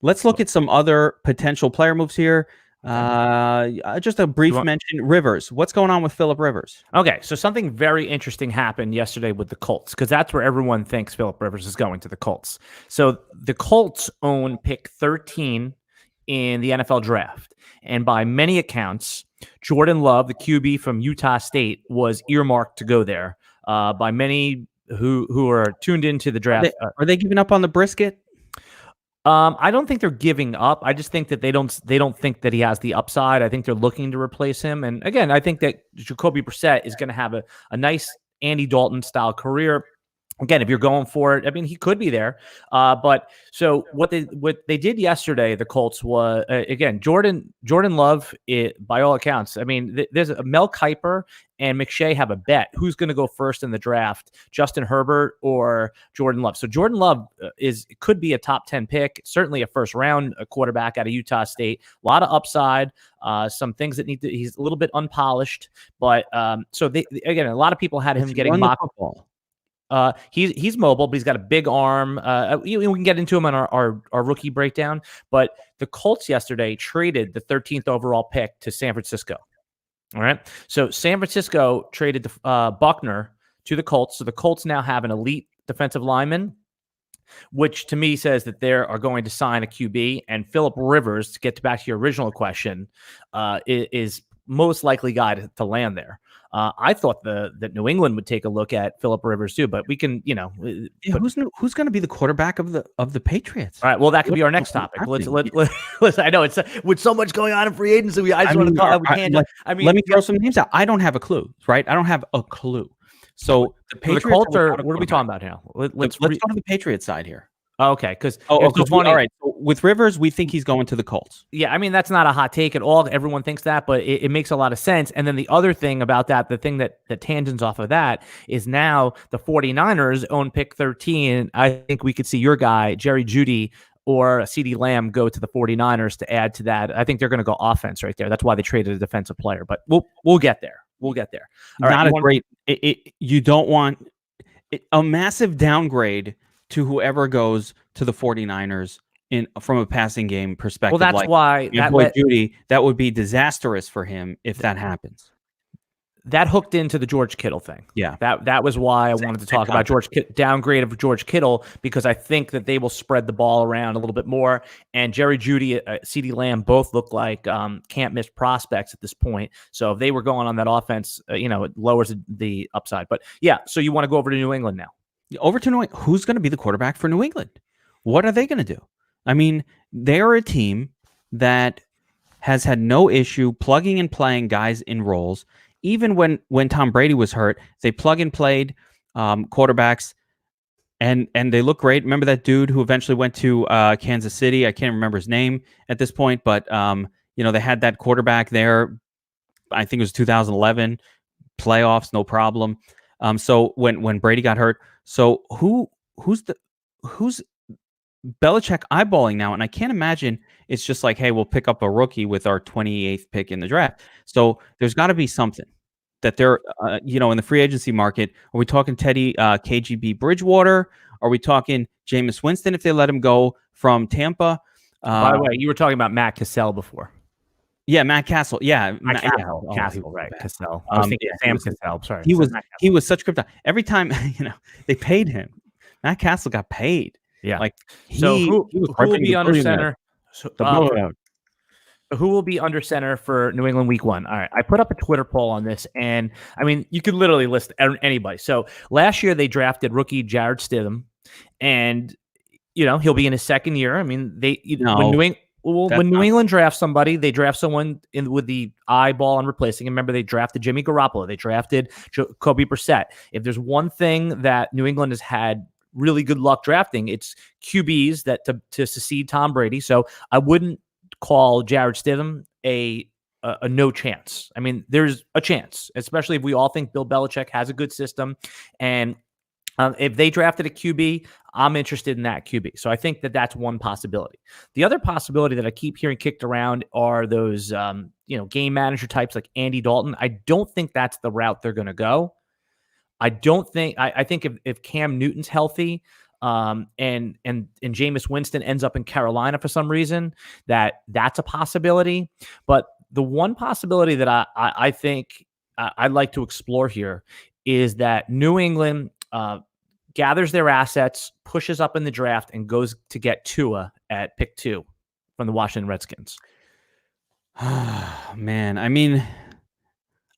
let's look at some other potential player moves here. Just a brief mention. Rivers. What's going on with Phillip Rivers? Okay, so something very interesting happened yesterday with the Colts, because that's where everyone thinks Phillip Rivers is going, to the Colts. So the Colts own pick 13 in the NFL draft. And by many accounts, Jordan Love, the QB from Utah State, was earmarked to go there by many who are tuned into the draft. Are they giving up on the brisket? I don't think they're giving up. I just think that they don't think that he has the upside. I think they're looking to replace him. And again, I think that Jacoby Brissett is going to have a nice Andy Dalton style career. Again, if you're going for it, I mean, he could be there. But so what they did yesterday, the Colts, was again Jordan Love. By all accounts, I mean, there's a Mel Kiper and McShay have a bet who's going to go first in the draft: Justin Herbert or Jordan Love. So Jordan Love could be a top 10 pick, certainly a first round quarterback out of Utah State. A lot of upside. Some things that he's a little bit unpolished, but so again, a lot of people had him getting mocked. He's mobile, but he's got a big arm. We can get into him on our rookie breakdown. But the Colts yesterday traded the 13th overall pick to San Francisco. All right. So San Francisco traded Buckner to the Colts. So the Colts now have an elite defensive lineman, which to me says that they are going to sign a QB. And Phillip Rivers, to get back to your original question, is most likely guy to land there. I thought that New England would take a look at Phillip Rivers too, but we can, who's going to be the quarterback of the Patriots? All right, well, that could be our next topic. Let's I know it's with so much going on in free agency. Let me throw some names out. I don't have a clue, right? I don't have a clue. So the Patriots. The Colts what are we talking about now? Let's go to the Patriots side here. Okay, because all right. So with Rivers, we think he's going to the Colts. Yeah, I mean, that's not a hot take at all. Everyone thinks that, but it makes a lot of sense. And then the other thing about that, the thing that tangents off of that is now the 49ers own pick 13. I think we could see your guy, Jerry Jeudy or CeeDee Lamb, go to the 49ers to add to that. I think they're going to go offense right there. That's why they traded a defensive player, but we'll get there. We'll get there. You don't want a massive downgrade to whoever goes to the 49ers from a passing game perspective. Well, that's why Jeudy, that would be disastrous for him if that happens. That hooked into the George Kittle thing. Yeah. That was why I wanted to talk about downgrade of George Kittle, because I think that they will spread the ball around a little bit more. And Jerry Jeudy, CeeDee Lamb both look like can't miss prospects at this point. So if they were going on that offense, it lowers the upside. But yeah, so you want to go over to New England now. Over to New England. Who's going to be the quarterback for New England? What are they going to do? I mean, they're a team that has had no issue plugging and playing guys in roles. Even when Tom Brady was hurt, they plug and played quarterbacks, and they look great. Remember that dude who eventually went to Kansas City? I can't remember his name at this point, but they had that quarterback there. I think it was 2011 playoffs, no problem. So when Brady got hurt, so who's Belichick eyeballing now? And I can't imagine it's just like, hey, we'll pick up a rookie with our 28th pick in the draft. So there's got to be something that they're, in the free agency market. Are we talking Teddy KGB Bridgewater? Are we talking Jameis Winston if they let him go from Tampa? By the way, you were talking about Matt Cassell before. Yeah, Matt Cassell. Yeah, Cassell, right? Cassell. I was thinking Sam Cassell. Sorry, he was such kryptonite. Every time they paid him, Matt Cassell got paid. Yeah. Who will be under center? Who will be under center for New England Week 1? All right, I put up a Twitter poll on this, and I mean, you could literally list anybody. So last year they drafted rookie Jarrett Stidham, and he'll be in his second year. I mean, when New England drafts somebody, they draft someone with the eyeball on replacing him. Remember, they drafted Jimmy Garoppolo. They drafted Jacoby Brissett. If there's one thing that New England has had really good luck drafting, it's QBs that to succeed Tom Brady. So I wouldn't call Jarrett Stidham a no chance. I mean, there's a chance, especially if we all think Bill Belichick has a good system. And if they drafted a QB, I'm interested in that QB. So I think that that's one possibility. The other possibility that I keep hearing kicked around are those, game manager types like Andy Dalton. I don't think that's the route they're going to go. I think if Cam Newton's healthy, and Jameis Winston ends up in Carolina for some reason, that's a possibility. But the one possibility that I think I'd like to explore here is that New England gathers their assets, pushes up in the draft, and goes to get Tua at pick 2 from the Washington Redskins? Man, I mean,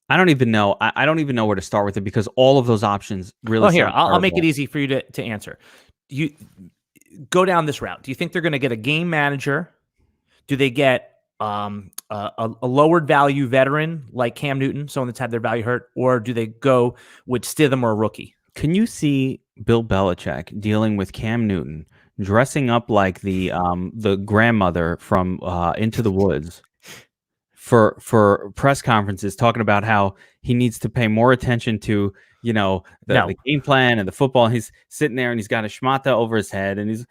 I don't even know. I don't even know where to start with it because all of those options really. Well, here, sound I'll make it terrible. easy for you to answer. You go down this route. Do you think they're going to get a game manager? Do they get a lowered value veteran like Cam Newton, someone that's had their value hurt, or do they go with Stidham or a rookie? Can you see Bill Belichick dealing with Cam Newton, dressing up like the grandmother from Into the Woods for press conferences, talking about how he needs to pay more attention to the game plan and the football? He's sitting there and he's got a schmata over his head and he's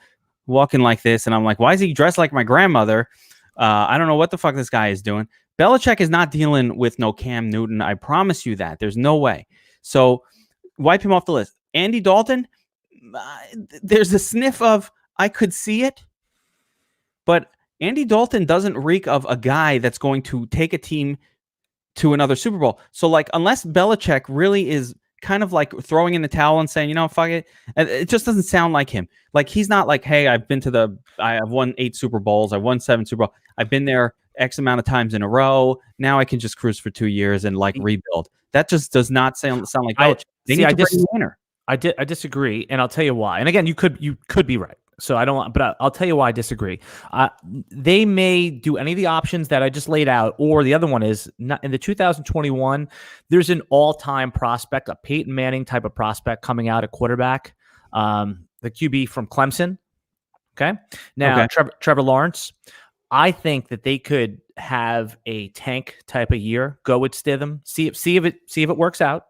walking like this, and I'm like, why is he dressed like my grandmother? I don't know what the fuck this guy is doing. Belichick is not dealing with no Cam Newton. I promise you that. There's no way. So wipe him off the list. Andy Dalton, there's a sniff of I could see it, but Andy Dalton doesn't reek of a guy that's going to take a team to another Super Bowl. So, like, unless Belichick really is kind of like throwing in the towel and saying, fuck it, it just doesn't sound like him. Like, he's not like, hey, I've won 8 Super Bowls. I won 7 Super Bowls. I've been there X amount of times in a row. Now I can just cruise for 2 years and rebuild. That just does not sound like Belichick. They need to bring a winner. I disagree, and I'll tell you why. And again, you could be right. So I don't, but I'll tell you why I disagree. They may do any of the options that I just laid out, or the other one is not in the 2021. There's an all-time prospect, a Peyton Manning type of prospect coming out at quarterback, the QB from Clemson. Okay, now Trevor Lawrence. I think that they could have a tank type of year. Go with Stidham. See if it works out.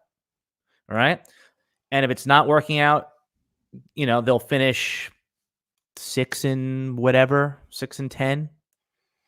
All right, and if it's not working out, they'll finish 6 and 10,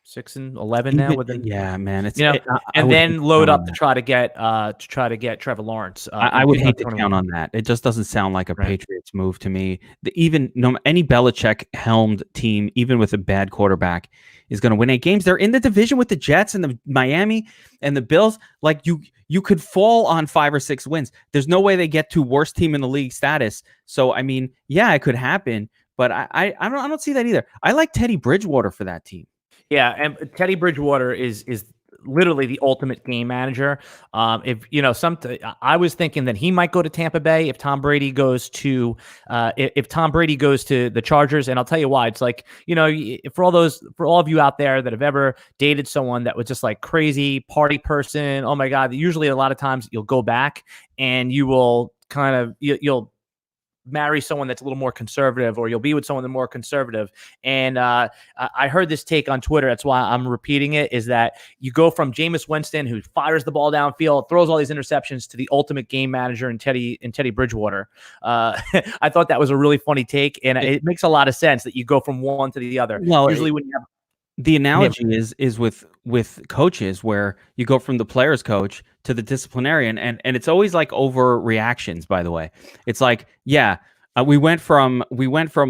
6 and 11 now. Yeah, man. It's and then load up to try to get Trevor Lawrence. I would hate to count on that. It just doesn't sound like a Patriots move to me. Any Belichick helmed team, even with a bad quarterback, is going to win 8 games. They're in the division with the Jets and the Miami and the Bills. Like you could fall on 5 or 6 wins. There's no way they get to worst team in the league status. So I mean, yeah, it could happen. But I don't see that either. I like Teddy Bridgewater for that team. Yeah, and Teddy Bridgewater is literally the ultimate game manager. I was thinking that he might go to Tampa Bay if Tom Brady goes to the Chargers, and I'll tell you why. It's like, for all of you out there that have ever dated someone that was just like crazy party person, oh my God, usually a lot of times you'll go back and you will you'll marry someone that's a little more conservative, or you'll be with someone that's more conservative. And I heard this take on Twitter. That's why I'm repeating it, is that you go from Jameis Winston, who fires the ball downfield, throws all these interceptions, to the ultimate game manager in Teddy Bridgewater. I thought that was a really funny take, and it makes a lot of sense that you go from one to the other. Well, usually when you have the analogy is with coaches, where you go from the player's coach to the disciplinarian, and it's always like overreactions. By the way, it's like, we went from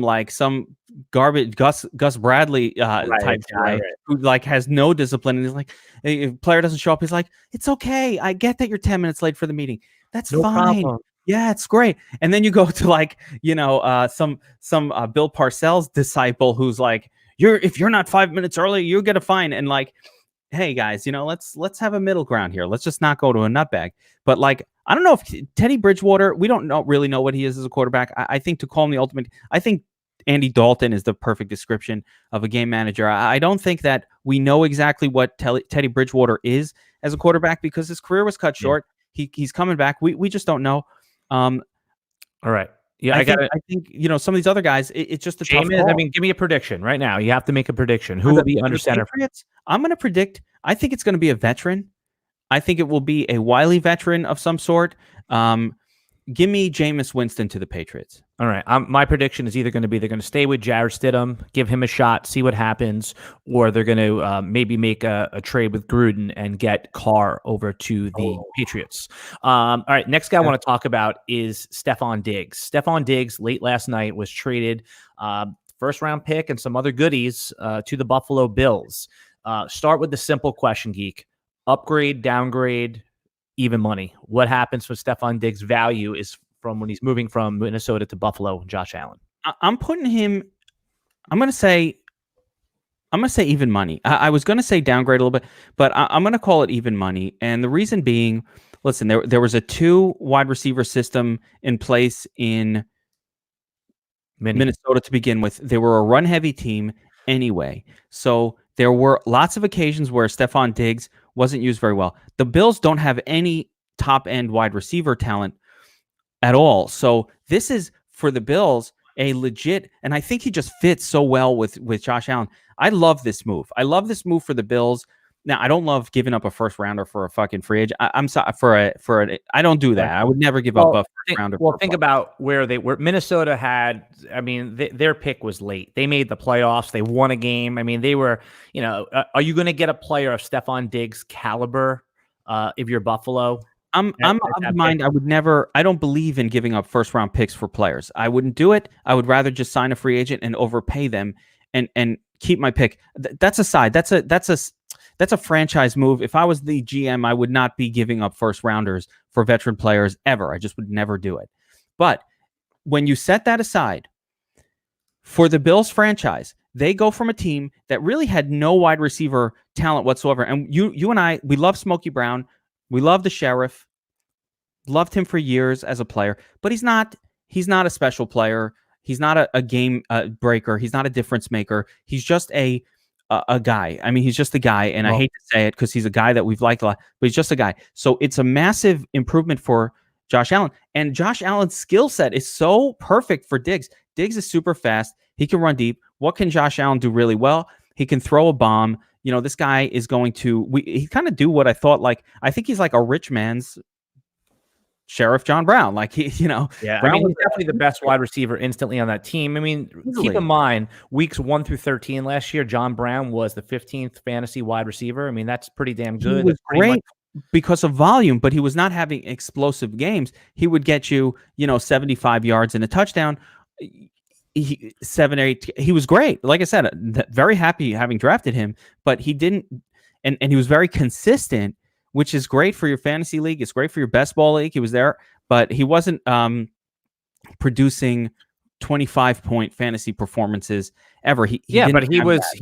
like some garbage Gus Bradley type guy who like has no discipline, and he's like, if a player doesn't show up, he's like, it's okay, I get that you're 10 minutes late for the meeting, that's no fine problem. Yeah, it's great. And then you go to like some Bill Parcells disciple who's like, if you're not 5 minutes early, you get a fine. And like, hey guys, let's have a middle ground here. Let's just not go to a nutbag. But like, I don't know if Teddy Bridgewater, we don't really know what he is as a quarterback. I think to call him the ultimate, I think Andy Dalton is the perfect description of a game manager. I don't think that we know exactly what Teddy Bridgewater is as a quarterback, because his career was cut short. He's coming back. We just don't know. All right. Yeah, I think some of these other guys, it's just a tough call. I mean, give me a prediction right now. You have to make a prediction. Who will be under center? I'm going to predict. I think it's going to be a veteran. I think it will be a wily veteran of some sort. Give me Jameis Winston to the Patriots. All right. My prediction is either going to be they're going to stay with Jarrett Stidham, give him a shot, see what happens, or they're going to maybe make a trade with Gruden and get Carr over to the Patriots. All right. Next guy I want to talk about is Stefon Diggs. Stefon Diggs late last night was traded, first round pick and some other goodies to the Buffalo Bills. Start with the simple question, Geek. Upgrade, downgrade, even money. What happens with Stefon Diggs' value is from when he's moving from Minnesota to Buffalo, Josh Allen. I'm putting him, I'm going to say I'm going to say even money. I was going to say downgrade a little bit, but I'm going to call it even money. And the reason being, listen, there was a 2 wide receiver system in place in Minnesota to begin with. They were a run heavy team anyway. So there were lots of occasions where Stefon Diggs wasn't used very well. The Bills don't have any top end wide receiver talent at all. So this is for the Bills a legit, and I think he just fits so well with Josh Allen. I love this move. I love this move for the Bills. Now, I don't love giving up a first rounder for a fucking free agent. I'm sorry I don't do that. I would never give up a first rounder. Well, think about where they were. Minnesota had, I mean, their pick was late. They made the playoffs. They won a game. I mean, they were, are you going to get a player of Stefon Diggs caliber if you're Buffalo? I'm of the mind I don't believe in giving up first round picks for players. I wouldn't do it. I would rather just sign a free agent and overpay them and keep my pick. That's aside. That's a franchise move. If I was the GM, I would not be giving up first rounders for veteran players ever. I just would never do it. But when you set that aside, for the Bills franchise, they go from a team that really had no wide receiver talent whatsoever. And you and I, we love Smokey Brown. We love the Sheriff. Loved him for years as a player, but he's not a special player. He's not a game breaker. He's not a difference maker. He's just a guy. I mean, he's just a guy, and I hate to say it because he's a guy that we've liked a lot, but he's just a guy. So it's a massive improvement for Josh Allen, and Josh Allen's skill set is so perfect for Diggs. Diggs is super fast. He can run deep. What can Josh Allen do really well? He can throw a bomb. This guy is going to. He kind of do what I thought. I think he's like a rich man's Sheriff John Brown. Yeah, Brown I mean, he's definitely the best wide receiver instantly on that team. I mean, keep in mind, weeks 1 through 13 last year, John Brown was the 15th fantasy wide receiver. I mean, that's pretty damn good. He was great because of volume, but he was not having explosive games. He would get you, 75 yards and a touchdown. 7 or 8. He was great. Like I said, very happy having drafted him, but he didn't, and he was very consistent, which is great for your fantasy league. It's great for your best ball league. He was there, but he wasn't producing 25-point fantasy performances ever. He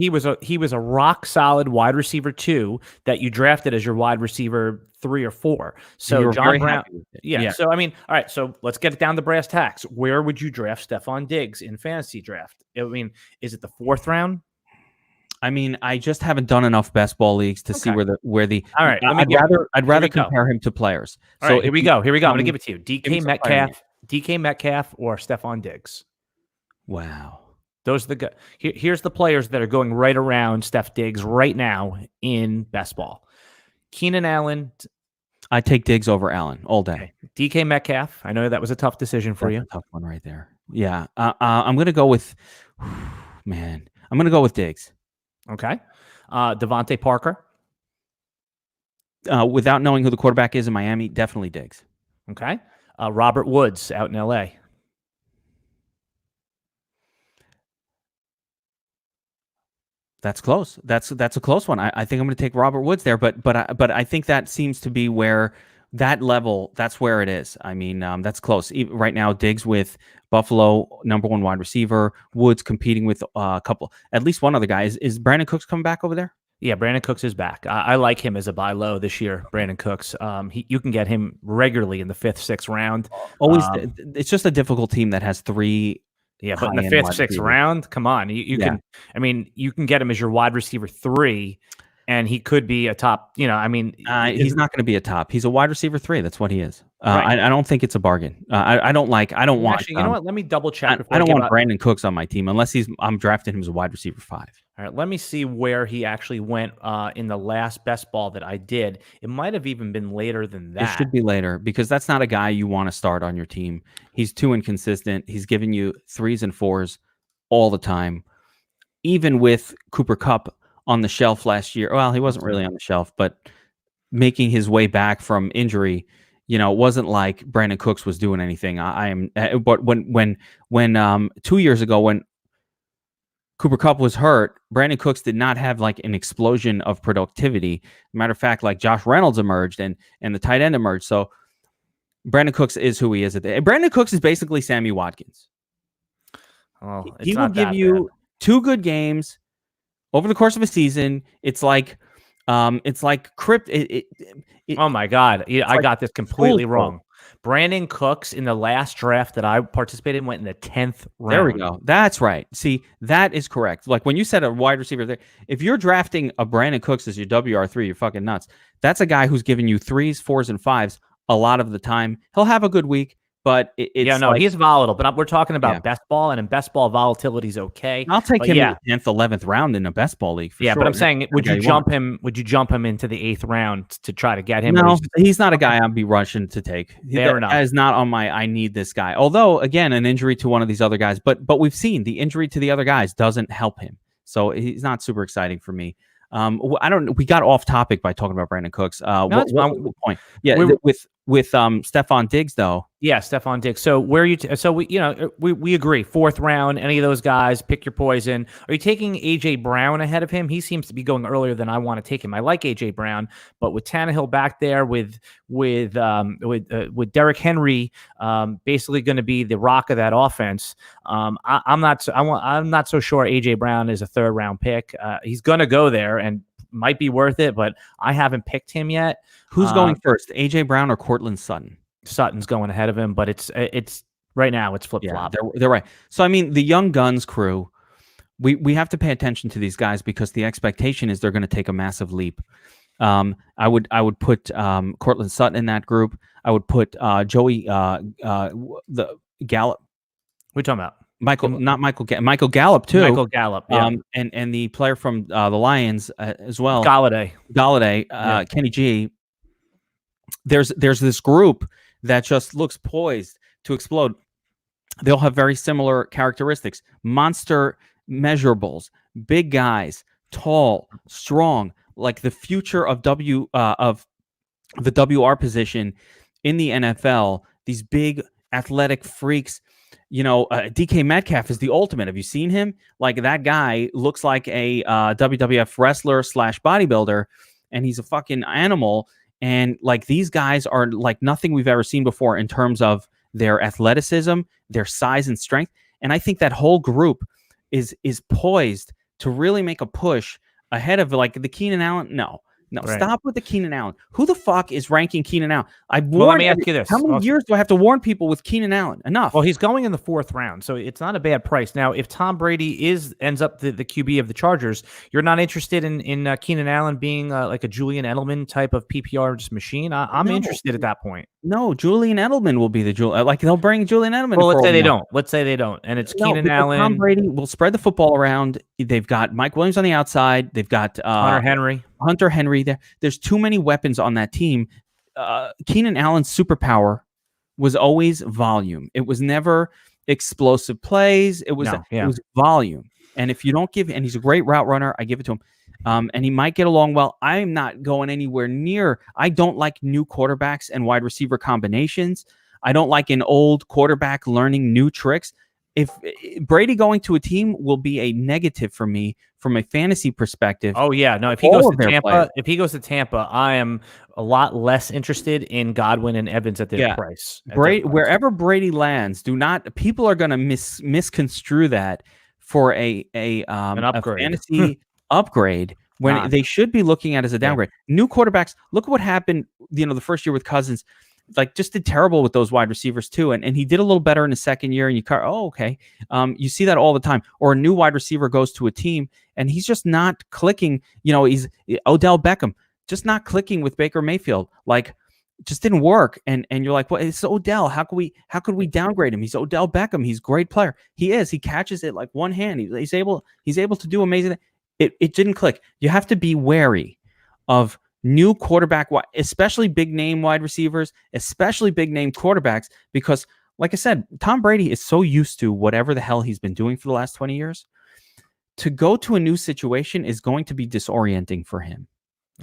was a rock solid wide receiver 2 that you drafted as your wide receiver 3 or 4. So John Brown, yeah. So I mean, all right. So let's get it down to brass tacks. Where would you draft Stefon Diggs in fantasy draft? I mean, is it the 4th round? I mean, I just haven't done enough best ball leagues to see where the. All right, I'd rather compare him to players. So here we go. I'm going to give it to you. DK Metcalf or Stefon Diggs. Wow. Those are the here's the players that are going right around Steph Diggs right now in best ball. Keenan Allen. I take Diggs over Allen all day. Okay. DK Metcalf. I know that was a tough decision for you. A tough one right there. Yeah. I'm going to go with. Man, I'm going to go with Diggs. Okay. Devontae Parker. Without knowing who the quarterback is in Miami, definitely Diggs. Okay. Robert Woods out in L.A. That's close. That's a close one. I think I'm going to take Robert Woods there, but I think that seems to be where that level. That's where it is. I mean, that's close right now. Diggs with Buffalo, number 1 wide receiver. Woods competing with at least one other guy. Is Brandon Cooks coming back over there? Yeah, Brandon Cooks is back. I like him as a buy low this year. Brandon Cooks. You can get him regularly in the 5th, 6th round. Always, it's just a difficult team that has 3. Yeah, but in the 5th, 6th round, come on, you can. I mean, you can get him as your wide receiver 3, and he could be a top. He's not going to be a top. He's a wide receiver 3. That's what he is. Right. I don't think it's a bargain. I don't want. Actually, you know what? Let me double check. I don't want Brandon Cooks on my team unless I'm drafting him as a wide receiver 5. All right, let me see where he actually went in the last best ball that I did. It might have even been later than that. It should be later because that's not a guy you want to start on your team. He's too inconsistent. He's giving you 3s and 4s all the time. Even with Cooper Kupp on the shelf last year. Well, he wasn't really on the shelf, but making his way back from injury, it wasn't like Brandon Cooks was doing anything. But when 2 years ago when Cooper Kupp was hurt, Brandon Cooks did not have like an explosion of productivity. Matter of fact, like Josh Reynolds emerged and the tight end emerged. So Brandon Cooks is who he is. Brandon Cooks is basically Sammy Watkins. Oh, he will give you 2 good games, over the course of a season, it's like crypt. Oh my God. Yeah, I like got this completely foolproof. wrong. Brandon Cooks in the last draft that I participated in went in the 10th round. There we go. That's right. See, that is correct. Like when you said a wide receiver there, if you're drafting a Brandon Cooks as your WR3, you're fucking nuts. That's a guy who's giving you 3s, 4s, and 5s a lot of the time. He'll have a good week, but he's volatile. But we're talking about best ball, and in best ball, volatility is okay. I'll take him in the 10th, 11th round in a best ball league for sure. But I'm saying, would you jump him into the 8th round to try to get him? No, he's not a guy I'd be rushing to take. Fair enough. That is not on my I need this guy. Although, again, an injury to one of these other guys. But we've seen the injury to the other guys doesn't help him. So he's not super exciting for me. We got off topic by talking about Brandon Cooks. What was the point? Yeah, with Stefon Diggs though. Yeah, Stefon Diggs. So where you? So we agree. 4th round, any of those guys, pick your poison. Are you taking AJ Brown ahead of him? He seems to be going earlier than I want to take him. I like AJ Brown, but with Tannehill back there, with Derrick Henry, basically going to be the rock of that offense. I'm not so sure AJ Brown is a 3rd round pick. He's going to go there and might be worth it, but I haven't picked him yet. Who's going first, AJ Brown or Cortland Sutton? Sutton's going ahead of him, but it's right now it's flip flop. Yeah, they're right. So I mean, the Young Guns crew, we have to pay attention to these guys because the expectation is they're going to take a massive leap. I would put Cortland Sutton in that group. I would put Joey the Gallup. We're talking about Michael Gallup too. Michael Gallup, yeah. And the player from the Lions as well. Galladay, Kenny G. There's this group that just looks poised to explode. They'll have very similar characteristics. Monster measurables, big guys, tall, strong, like the future of the WR position in the NFL. These big athletic freaks. DK Metcalf is the ultimate. Have you seen him? Like that guy looks like a WWF wrestler / bodybuilder, and he's a fucking animal. And like these guys are like nothing we've ever seen before in terms of their athleticism, their size and strength. And I think that whole group is poised to really make a push ahead of like the Keenan Allen. No, right. Stop with the Keenan Allen. Who the fuck is ranking Keenan Allen? Let me ask you this. How many years do I have to warn people with Keenan Allen? Enough. Well, he's going in the 4th round, so it's not a bad price. Now, if Tom Brady ends up the QB of the Chargers, you're not interested in Keenan Allen being like a Julian Edelman type of PPR just machine? I'm interested at that point. No, Julian Edelman will be the like they'll bring Julian Edelman. Well, let's say they don't. Let's say they don't, and it's Keenan Allen. Tom Brady will spread the football around. They've got Mike Williams on the outside. They've got Hunter Henry there. There's too many weapons on that team. Keenan Allen's superpower was always volume. It was never explosive plays. It was volume. And if you don't and he's a great route runner, I give it to him. And he might get along well. I'm not going anywhere near. I don't like new quarterbacks and wide receiver combinations. I don't like an old quarterback learning new tricks. If Brady going to a team will be a negative for me from a fantasy perspective. Oh yeah, no. If he goes to Tampa, I am a lot less interested in Godwin and Evans at their price. Wherever Brady lands, people are going to misconstrue that for an upgrade. A fantasy upgrade when they should be looking at it as a downgrade. New quarterbacks. Look at what happened. The first year with Cousins. Like just did terrible with those wide receivers too. And he did a little better in his second year and okay. You see that all the time. Or a new wide receiver goes to a team and he's just not clicking. He's Odell Beckham, just not clicking with Baker Mayfield. Like just didn't work. And you're like, well, it's Odell. How could we downgrade him? He's Odell Beckham. He's a great player. He is. He catches it like one hand. He's able to do amazing. It didn't click. You have to be wary of new quarterback, especially big name wide receivers, especially big name quarterbacks, because like I said, Tom Brady is so used to whatever the hell he's been doing for the last 20 years. To go to a new situation is going to be disorienting for him.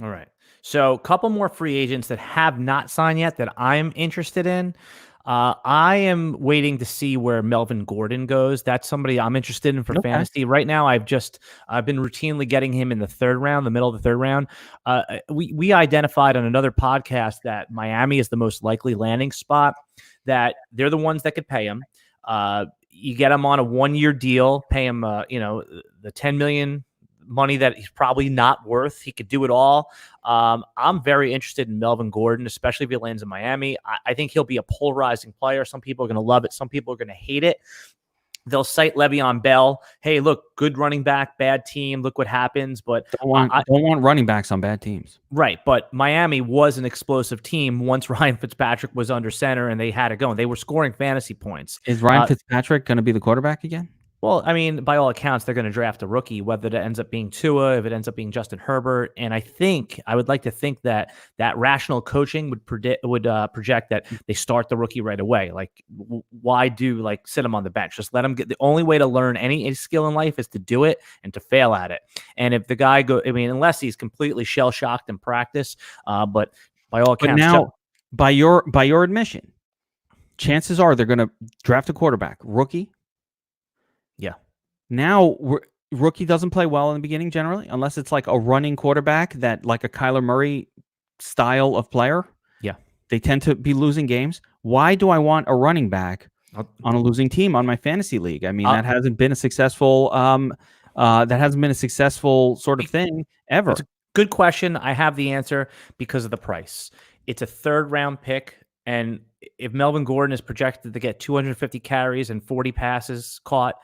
All right. So a couple more free agents that have not signed yet that I'm interested in. I am waiting to see where Melvin Gordon goes. That's somebody I'm interested in for fantasy. Right now, I've been routinely getting him in the 3rd round, the middle of the 3rd round. We identified on another podcast that Miami is the most likely landing spot, that they're the ones that could pay him. You get him on a 1-year deal, pay him, the $10 million money that he's probably not worth. He could do it all. I'm very interested in Melvin Gordon, especially if he lands in Miami. I think he'll be a polarizing player. Some people are going to love it. Some people are going to hate it. They'll cite Le'Veon Bell. Hey, look, good running back, bad team. Look what happens. But don't want running backs on bad teams. Right. But Miami was an explosive team once Ryan Fitzpatrick was under center and they had it going. They were scoring fantasy points. Is Ryan Fitzpatrick going to be the quarterback again? Well, I mean, by all accounts, they're going to draft a rookie, whether it ends up being Tua, if it ends up being Justin Herbert. And I would like to think that rational coaching would project that they start the rookie right away. Like, why sit him on the bench? Just let him get. The only way to learn any skill in life is to do it and to fail at it. And if the guy unless he's completely shell shocked in practice, but by all accounts, now by your admission, chances are they're going to draft a quarterback rookie. Yeah. Now, rookie doesn't play well in the beginning generally, unless it's like a running quarterback that like a Kyler Murray style of player. Yeah. They tend to be losing games. Why do I want a running back on a losing team on my fantasy league? I mean, that hasn't been a successful sort of thing ever. It's a good question. I have the answer because of the price. It's a 3rd round pick. And if Melvin Gordon is projected to get 250 carries and 40 passes caught,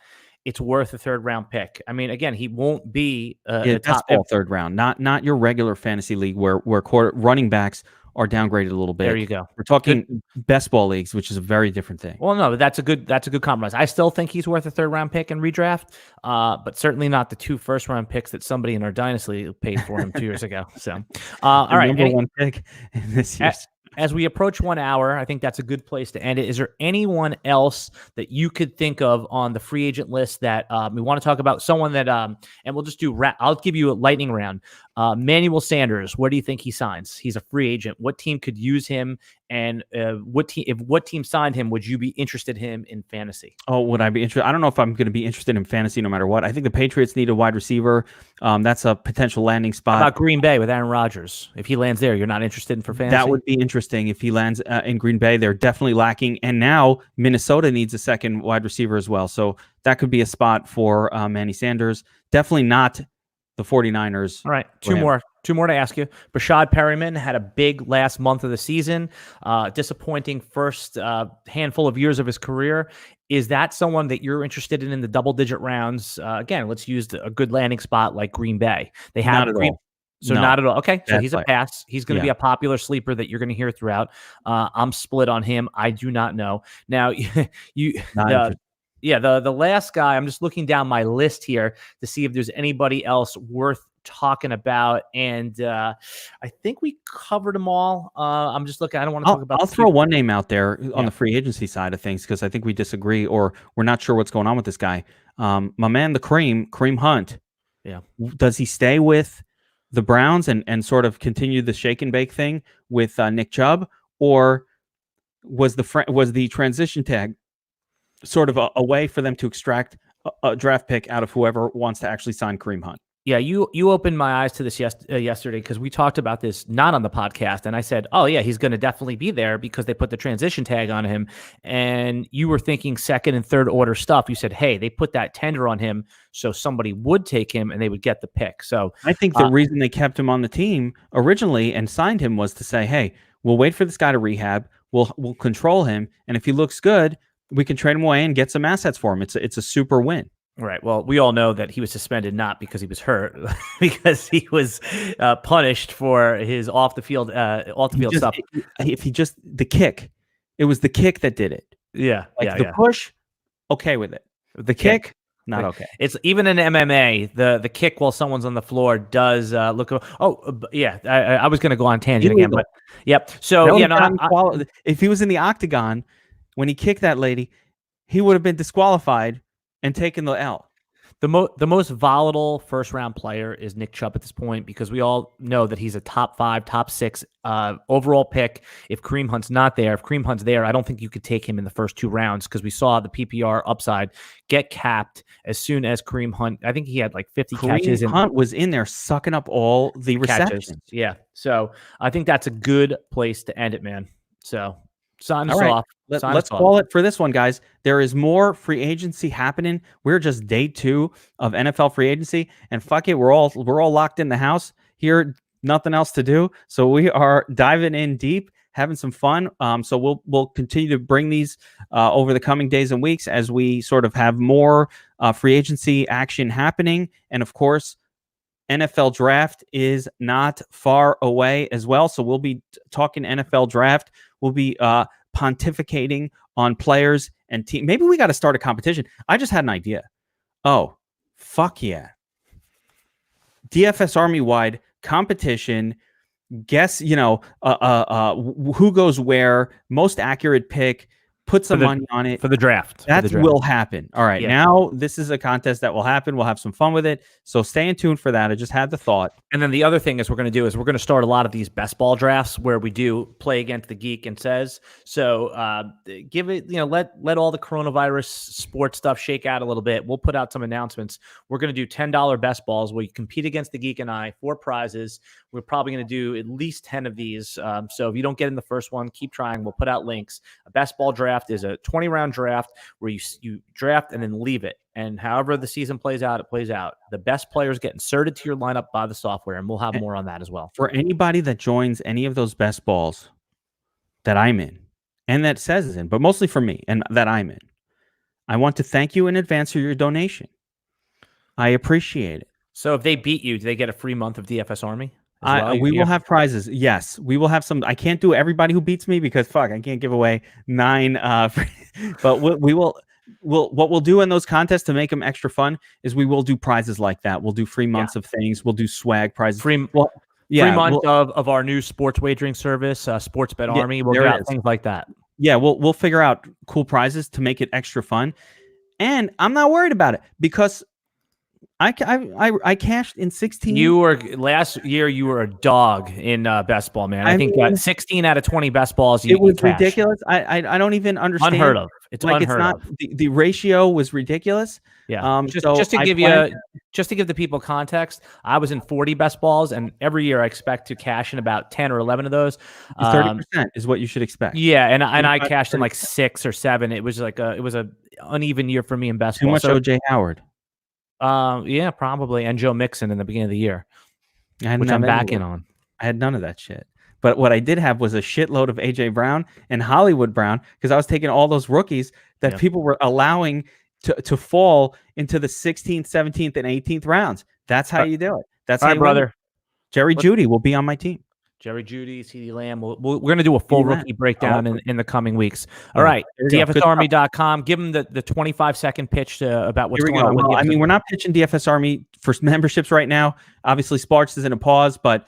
it's worth a 3rd round pick. I mean, again, he won't be that's all 3rd round, not your regular fantasy league where running backs are downgraded a little bit. There you go. We're talking best ball leagues, which is a very different thing. Well, no, that's a good compromise. I still think he's worth a 3rd round pick in redraft, but certainly not the 2 first round picks that somebody in our dynasty paid for him 2 years ago. So, all right, number 1 pick in this year. As we approach 1 hour, I think that's a good place to end it. Is there anyone else that you could think of on the free agent list that we want to talk about? Someone that, and we'll just do, I'll give you a lightning round. Manuel Sanders, where do you think he signs? He's a free agent. What team could use him? And if what team signed him, would you be interested in him in fantasy? Oh, would I be interested? I don't know if I'm going to be interested in fantasy no matter what. I think the Patriots need a wide receiver. That's a potential landing spot. How about Green Bay with Aaron Rodgers? If he lands there, you're not interested in for fantasy? That would be interesting if he lands in Green Bay. They're definitely lacking. And now Minnesota needs a second wide receiver as well. So that could be a spot for Manny Sanders. Definitely not the 49ers. All right, two more to ask you. Bhishan Perryman had a big last month of the season, disappointing first handful of years of his career. Is that someone that you're interested in the double-digit rounds? Again, let's use a good landing spot like Green Bay. They have not at all. Okay, so he's a pass. He's going to be a popular sleeper that you're going to hear throughout. I'm split on him. I do not know. Now, the last guy, I'm just looking down my list here to see if there's anybody else worth talking about. And I think we covered them all. I'm just looking. I don't want to talk about. I'll throw one name out there on the free agency side of things because I think we disagree or we're not sure what's going on with this guy. My man, Kareem Hunt. Yeah. Does he stay with the Browns and sort of continue the shake and bake thing with Nick Chubb, or was the transition tag sort of a way for them to extract a draft pick out of whoever wants to actually sign Kareem Hunt? Yeah, you opened my eyes to this yesterday because we talked about this not on the podcast, and I said, oh, yeah, he's going to definitely be there because they put the transition tag on him, and you were thinking second and third order stuff. You said, hey, they put that tender on him so somebody would take him and they would get the pick. So I think the reason they kept him on the team originally and signed him was to say, hey, we'll wait for this guy to rehab, we'll control him, and if he looks good, we can trade him away and get some assets for him. It's a super win. Right. Well, we all know that he was suspended not because he was hurt, because he was punished for his off the field stuff. If he just the kick, it was the kick that did it. Yeah. The push, okay with it. The kick, not okay. It's even in MMA, the kick while someone's on the floor does look. Oh, yeah. I was going to go on tangent again, but yep. So if he was in the octagon when he kicked that lady, he would have been disqualified and taking the L. The most volatile first round player is Nick Chubb at this point because we all know that he's a top 5, top 6 overall pick. If Kareem Hunt's not there, if Kareem Hunt's there, I don't think you could take him in the first 2 rounds because we saw the PPR upside get capped as soon as Kareem Hunt. I think he had like 50 catches. Kareem Hunt was in there sucking up all the receptions. Yeah. So I think that's a good place to end it, man. So Sign All us right. off. Let's call it for this one, guys. There is more free agency happening. We're just day 2 of NFL free agency, and fuck it, we're all locked in the house here. Nothing else to do, so we are diving in deep, having some fun. So we'll continue to bring these over the coming days and weeks as we sort of have more free agency action happening, and of course, NFL draft is not far away as well. So we'll be talking NFL draft. We'll be pontificating on players and team. Maybe we got to start a competition. I just had an idea. Oh, fuck yeah. DFS Army wide competition. Guess, who goes where, most accurate pick, put some money on it. For the draft. That will happen. All right. Yeah. Now this is a contest that will happen. We'll have some fun with it. So stay in tune for that. I just had the thought. And then the other thing is we're going to start a lot of these best ball drafts where we do play against the Geek and Says. So give it, let all the coronavirus sports stuff shake out a little bit. We'll put out some announcements. We're going to do $10 best balls where you compete against the Geek and I for prizes. We're probably going to do at least 10 of these. So if you don't get in the first one, keep trying. We'll put out links. A best ball draft is a 20-round draft where you draft and then leave it. And however the season plays out, it plays out. The best players get inserted to your lineup by the software, and we'll have more on that as well. For anybody that joins any of those best balls that I'm in, and that Says is in, but mostly for me and that I'm in, I want to thank you in advance for your donation. I appreciate it. So if they beat you, do they get a free month of DFS Army? We will have prizes. Yes, we will have some. I can't do everybody who beats me because fuck, I can't give away 9. But we will. What we'll do in those contests to make them extra fun is we will do prizes like that. We'll do free months of things. We'll do swag prizes. Free month of our new sports wagering service, Sports Bet Army. We'll do things like that. Yeah, we'll figure out cool prizes to make it extra fun. And I'm not worried about it because I cashed in 16. Last year you were a dog in best ball, man. I think 16 out of 20 best balls. It was ridiculous. I don't even understand. Unheard of. It's like unheard of. The ratio was ridiculous. Yeah. Just to give the people context, I was in 40 best balls, and every year I expect to cash in about 10 or 11 of those. 30% is what you should expect. Yeah, and I cashed in like 6 or 7. It was like a uneven year for me in best ball. Too much OJ Howard. Yeah, probably, and Joe Mixon in the beginning of the year, which I'm back in on. I had none of that shit. But what I did have was a shitload of AJ Brown and Hollywood Brown because I was taking all those rookies that people were allowing to fall into the 16th, 17th, and 18th rounds. That's how you do it. That's how, brother. Jerry Jeudy will be on my team. Jerry Jeudy, CeeDee Lamb. We're going to do a full rookie breakdown in the coming weeks. All right, DFSArmy.com. Give them the 25-second pitch about what's going on. Well, I mean, we're not pitching DFS Army for memberships right now. Obviously, Sparks is in a pause, but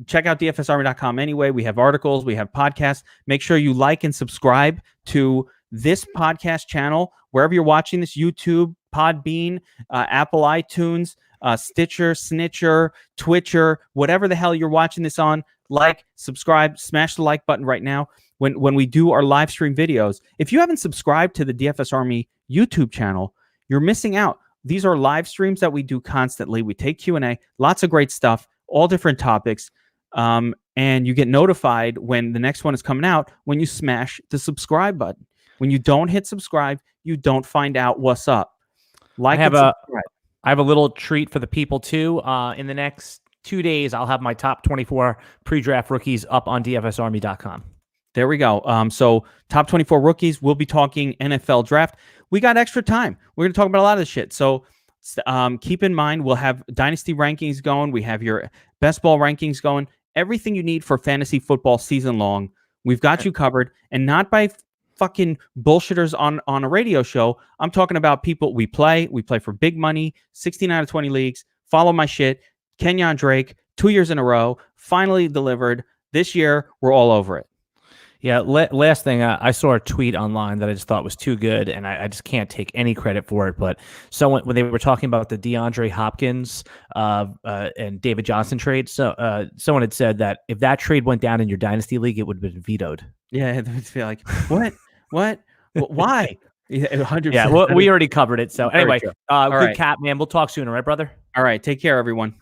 check out DFSArmy.com anyway. We have articles, we have podcasts. Make sure you like and subscribe to this podcast channel wherever you're watching this: YouTube, Podbean, Apple iTunes, Stitcher, Snitcher, Twitcher, whatever the hell you're watching this on. Like, subscribe, smash the like button right now. When we do our live stream videos, if you haven't subscribed to the DFS Army YouTube channel, you're missing out. These are live streams that we do constantly. We take Q&A, lots of great stuff, all different topics. And you get notified when the next one is coming out when you smash the subscribe button. When you don't hit subscribe, you don't find out what's up. I have a little treat for the people too. In the next 2 days, I'll have my top 24 pre-draft rookies up on DFSArmy.com. There we go. So top 24 rookies. We'll be talking NFL draft. We got extra time. We're going to talk about a lot of this shit. So keep in mind, we'll have dynasty rankings going. We have your best ball rankings going. Everything you need for fantasy football season long, we've got you covered. And not by fucking bullshitters on a radio show. I'm talking about people we play for big money, 16 out of 20 leagues. Follow my shit. Kenyon Drake, 2 years in a row, finally delivered. This year, we're all over it. Yeah, last thing, I saw a tweet online that I just thought was too good, and I just can't take any credit for it. But when they were talking about the Deandre Hopkins and David Johnson trade, so someone had said that if that trade went down in your dynasty league, it would have been vetoed. Yeah, they'd feel like, what? Why? 100%. Yeah, well, we already covered it. So anyway, good right. cap, man. We'll talk soon, all right, brother? All right, take care, everyone.